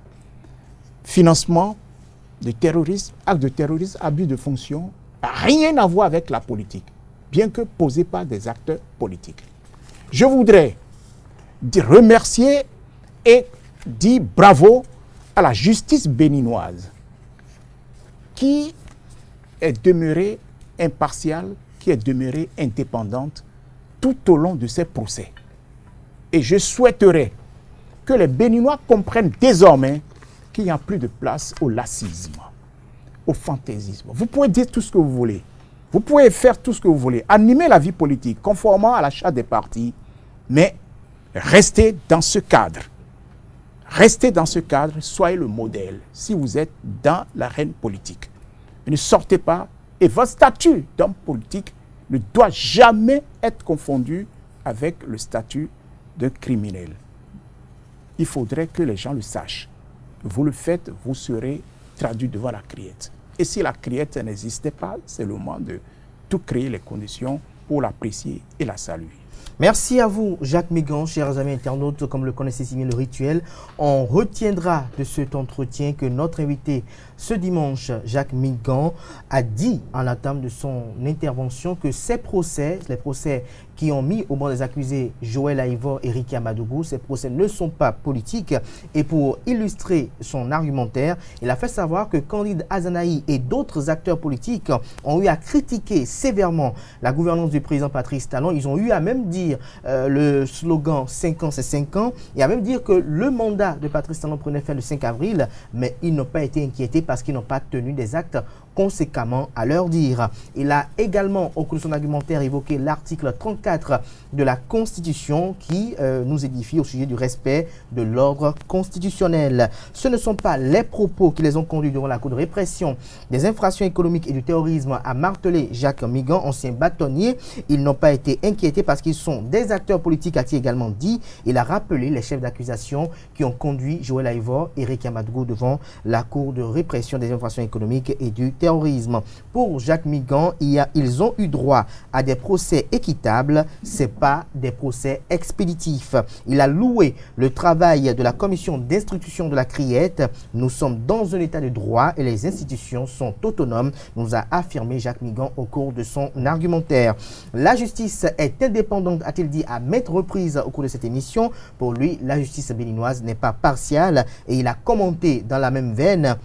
financement de terrorisme, actes de terrorisme, abus de fonction, rien à voir avec la politique, bien que posés par des acteurs politiques. Je voudrais remercier et dire bravo à la justice béninoise qui est demeurée impartiale, qui est demeurée indépendante tout au long de ces procès. Et je souhaiterais que les Béninois comprennent désormais qu'il n'y a plus de place au lassisme, au fantaisisme. Vous pouvez dire tout ce que vous voulez. Vous pouvez faire tout ce que vous voulez. Animer la vie politique conformément à l'achat des partis, mais restez dans ce cadre. Restez dans ce cadre, soyez le modèle si vous êtes dans l'arène politique. Ne sortez pas et votre statut d'homme politique ne doit jamais être confondu avec le statut de criminel. Il faudrait que les gens le sachent. Vous le faites, vous serez traduit devant la criette. Et si la criette n'existait pas, c'est le moment de tout créer les conditions pour l'apprécier et la saluer. Merci à vous, Jacques Migan, chers amis internautes. Comme le connaissez si bien le rituel, on retiendra de cet entretien que notre invité ce dimanche, Jacques Migan, a dit en l'entame de son intervention que ces procès, les procès qui ont mis au banc des accusés Joël Aïvor et Ricky Amadougou, ces procès ne sont pas politiques. Et pour illustrer son argumentaire, il a fait savoir que Candide Azanaï et d'autres acteurs politiques ont eu à critiquer sévèrement la gouvernance du président Patrice Talon. Ils ont eu à même dire le slogan 5 ans c'est 5 ans, et à même dire que le mandat de Patrice Talon prenait fin le 5 avril, mais ils n'ont pas été inquiétés parce qu'ils n'ont pas tenu des actes conséquemment à leur dire. Il a également, au cours de son argumentaire, évoqué l'article 34 de la Constitution qui nous édifie au sujet du respect de l'ordre constitutionnel. Ce ne sont pas les propos qui les ont conduits devant la Cour de répression des infractions économiques et du terrorisme, a martelé Jacques Migan, ancien bâtonnier. Ils n'ont pas été inquiétés parce qu'ils sont des acteurs politiques, a-t-il également dit. Il a rappelé les chefs d'accusation qui ont conduit Joël Aïvor et Ricky Amadougou devant la Cour de répression des infractions économiques et du terrorisme. Pour Jacques Migan, ils ont eu droit à des procès équitables, ce n'est pas des procès expéditifs. Il a loué le travail de la commission d'instruction de la Criette. Nous sommes dans un état de droit et les institutions sont autonomes, nous a affirmé Jacques Migan au cours de son argumentaire. La justice est indépendante, a-t-il dit à maintes reprises au cours de cette émission. Pour lui, la justice béninoise n'est pas partiale et il a commenté dans la même veine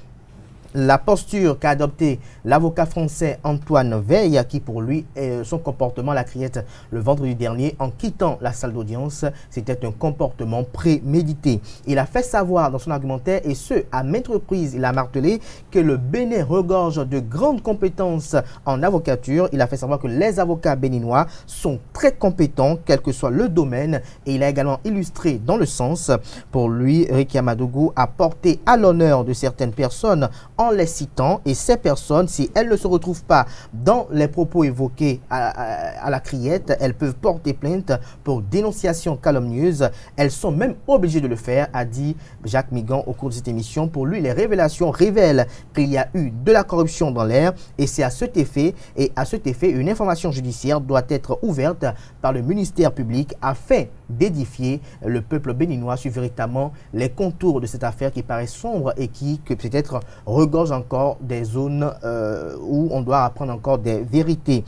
la posture qu'a adoptée l'avocat français Antoine Veil, qui pour lui, son comportement à la Criette le vendredi dernier, en quittant la salle d'audience, c'était un comportement prémédité. Il a fait savoir dans son argumentaire, et ce, à maintes reprises, il a martelé que le Bénin regorge de grandes compétences en avocature. Il a fait savoir que les avocats béninois sont très compétents, quel que soit le domaine, et il a également illustré dans le sens, pour lui, Ricky Amadougou a porté à l'honneur de certaines personnes en les citant, et ces personnes, si elles ne se retrouvent pas dans les propos évoqués à la Criette, elles peuvent porter plainte pour dénonciation calomnieuse. Elles sont même obligées de le faire, a dit Jacques Migan au cours de cette émission. Pour lui, les révélations révèlent qu'il y a eu de la corruption dans l'air, et c'est à cet effet, une information judiciaire doit être ouverte par le ministère public afin d'édifier le peuple béninois sur véritablement les contours de cette affaire qui paraît sombre et qui peut-être regorge encore des zones où on doit apprendre encore des vérités.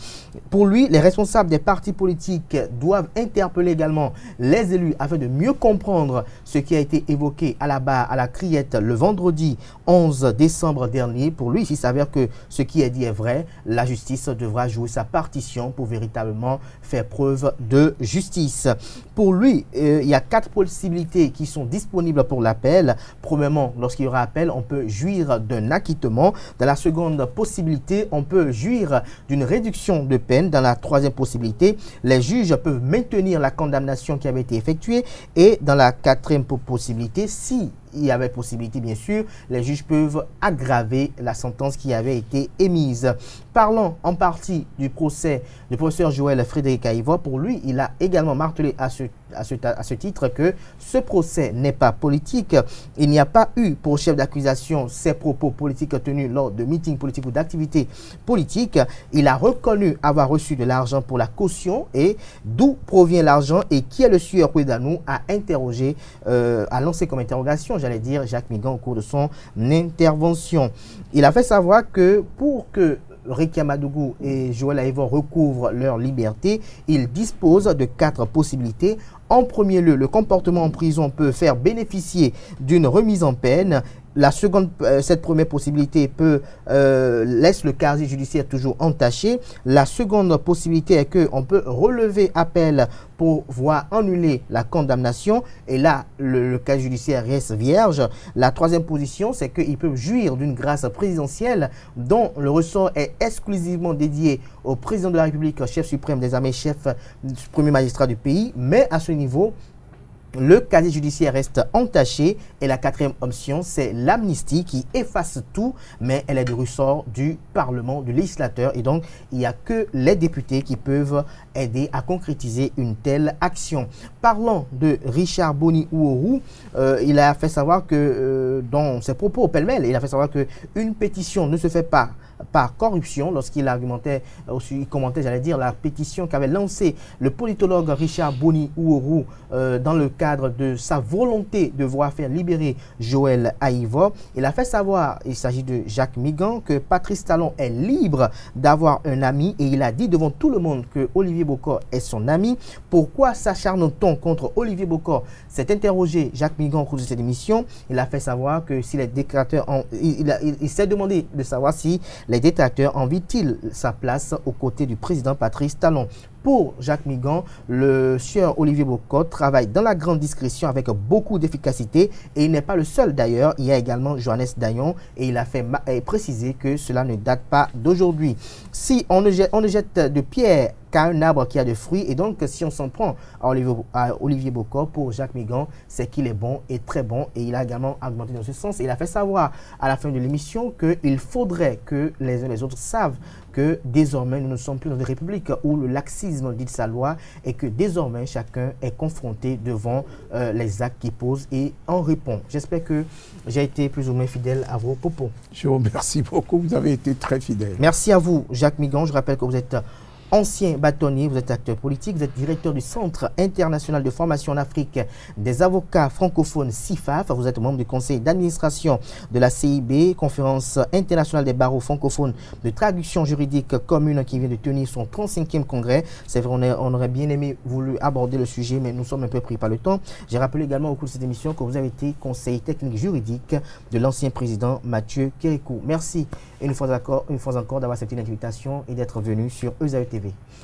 Pour lui, les responsables des partis politiques doivent interpeller également les élus afin de mieux comprendre ce qui a été évoqué à la barre, à la Criette le vendredi 11 décembre dernier. Pour lui, s'il s'avère que ce qui est dit est vrai, la justice devra jouer sa partition pour véritablement faire preuve de justice. Pour lui, il y a 4 possibilités qui sont disponibles pour l'appel. Premièrement, lorsqu'il y aura appel, on peut jouir d'un acquittement. Dans la seconde possibilité, on peut jouir d'une réduction de peine. Dans la troisième possibilité, les juges peuvent maintenir la condamnation qui avait été effectuée. Et dans la quatrième possibilité, si il y avait possibilité, bien sûr, les juges peuvent aggraver la sentence qui avait été émise. Parlons en partie du procès du professeur Joël Frédéric Aïvo. Pour lui, il a également martelé à ce titre que ce procès n'est pas politique. Il n'y a pas eu pour chef d'accusation ces propos politiques tenus lors de meetings politiques ou d'activités politiques. Il a reconnu avoir reçu de l'argent pour la caution et d'où provient l'argent et qui est le sieur Kouedanou a interrogé, a lancé comme interrogation, j'allais dire, Jacques Migan au cours de son intervention. Il a fait savoir que pour que Rekia Madougou et Joël Aïvo recouvrent leur liberté, ils disposent de 4 possibilités. En premier lieu, le comportement en prison peut faire bénéficier d'une remise en peine. Cette première possibilité laisse le casier judiciaire toujours entaché. La seconde possibilité est qu'on peut relever appel pour voir annuler la condamnation. Et là, le casier judiciaire reste vierge. La troisième position, c'est qu'ils peuvent jouir d'une grâce présidentielle dont le ressort est exclusivement dédié au président de la République, chef suprême des armées, chef premier magistrat du pays. Mais à ce niveau, le casier judiciaire reste entaché et la quatrième option, c'est l'amnistie qui efface tout, mais elle est du ressort du Parlement, du législateur et donc il n'y a que les députés qui peuvent aider à concrétiser une telle action. Parlons de Richard Boni Ouourou, il a fait savoir que dans ses propos pêle-mêle, il a fait savoir qu'une pétition ne se fait pas par corruption lorsqu'il argumentait, il commentait, j'allais dire, la pétition qu'avait lancée le politologue Richard Boni Ouourou dans le cadre de sa volonté de voir faire libérer Joël Aïvo. Il a fait savoir, il s'agit de Jacques Migan, que Patrice Talon est libre d'avoir un ami et il a dit devant tout le monde que Olivier Bokor est son ami. Pourquoi s'acharne-t-on contre Olivier Bokor? S'est interrogé Jacques Migan au cours de cette émission. Il a fait savoir que si les détracteurs, il s'est demandé de savoir si les détracteurs envient-ils sa place aux côtés du président Patrice Talon. Pour Jacques Migan, le sieur Olivier Bokor travaille dans la grande discrétion avec beaucoup d'efficacité et il n'est pas le seul d'ailleurs. Il y a également Johannes Dayon et il a fait préciser que cela ne date pas d'aujourd'hui. Si on ne jette de pierre qu'à un arbre qui a de fruits et donc si on s'en prend à Olivier Bokor, pour Jacques Migan, c'est qu'il est bon et très bon et il a également argumenté dans ce sens. Il a fait savoir à la fin de l'émission qu'il faudrait que les uns et les autres savent que désormais nous ne sommes plus dans une république où le laxisme dit sa loi et que désormais chacun est confronté devant les actes qu'il pose et en répond. J'espère que j'ai été plus ou moins fidèle à vos propos. Je vous remercie beaucoup, vous avez été très fidèle. Merci à vous Jacques Migan, je rappelle que vous êtes ancien bâtonnier, vous êtes acteur politique, vous êtes directeur du Centre international de formation en Afrique des avocats francophones CIFAF, vous êtes membre du conseil d'administration de la CIB, conférence internationale des barreaux francophones de traduction juridique commune qui vient de tenir son 35e congrès. C'est vrai, on aurait bien aimé voulu aborder le sujet, mais nous sommes un peu pris par le temps. J'ai rappelé également au cours de cette émission que vous avez été conseiller technique juridique de l'ancien président Mathieu Kérékou. Merci une fois encore d'avoir accepté l'invitation et d'être venu sur ESAE TV.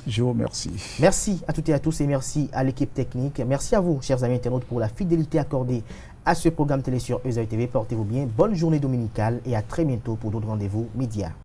Je vous remercie. Merci à toutes et à tous et merci à l'équipe technique. Merci à vous, chers amis internautes, pour la fidélité accordée à ce programme télé sur ESAE TV. Portez-vous bien, bonne journée dominicale et à très bientôt pour d'autres rendez-vous médias.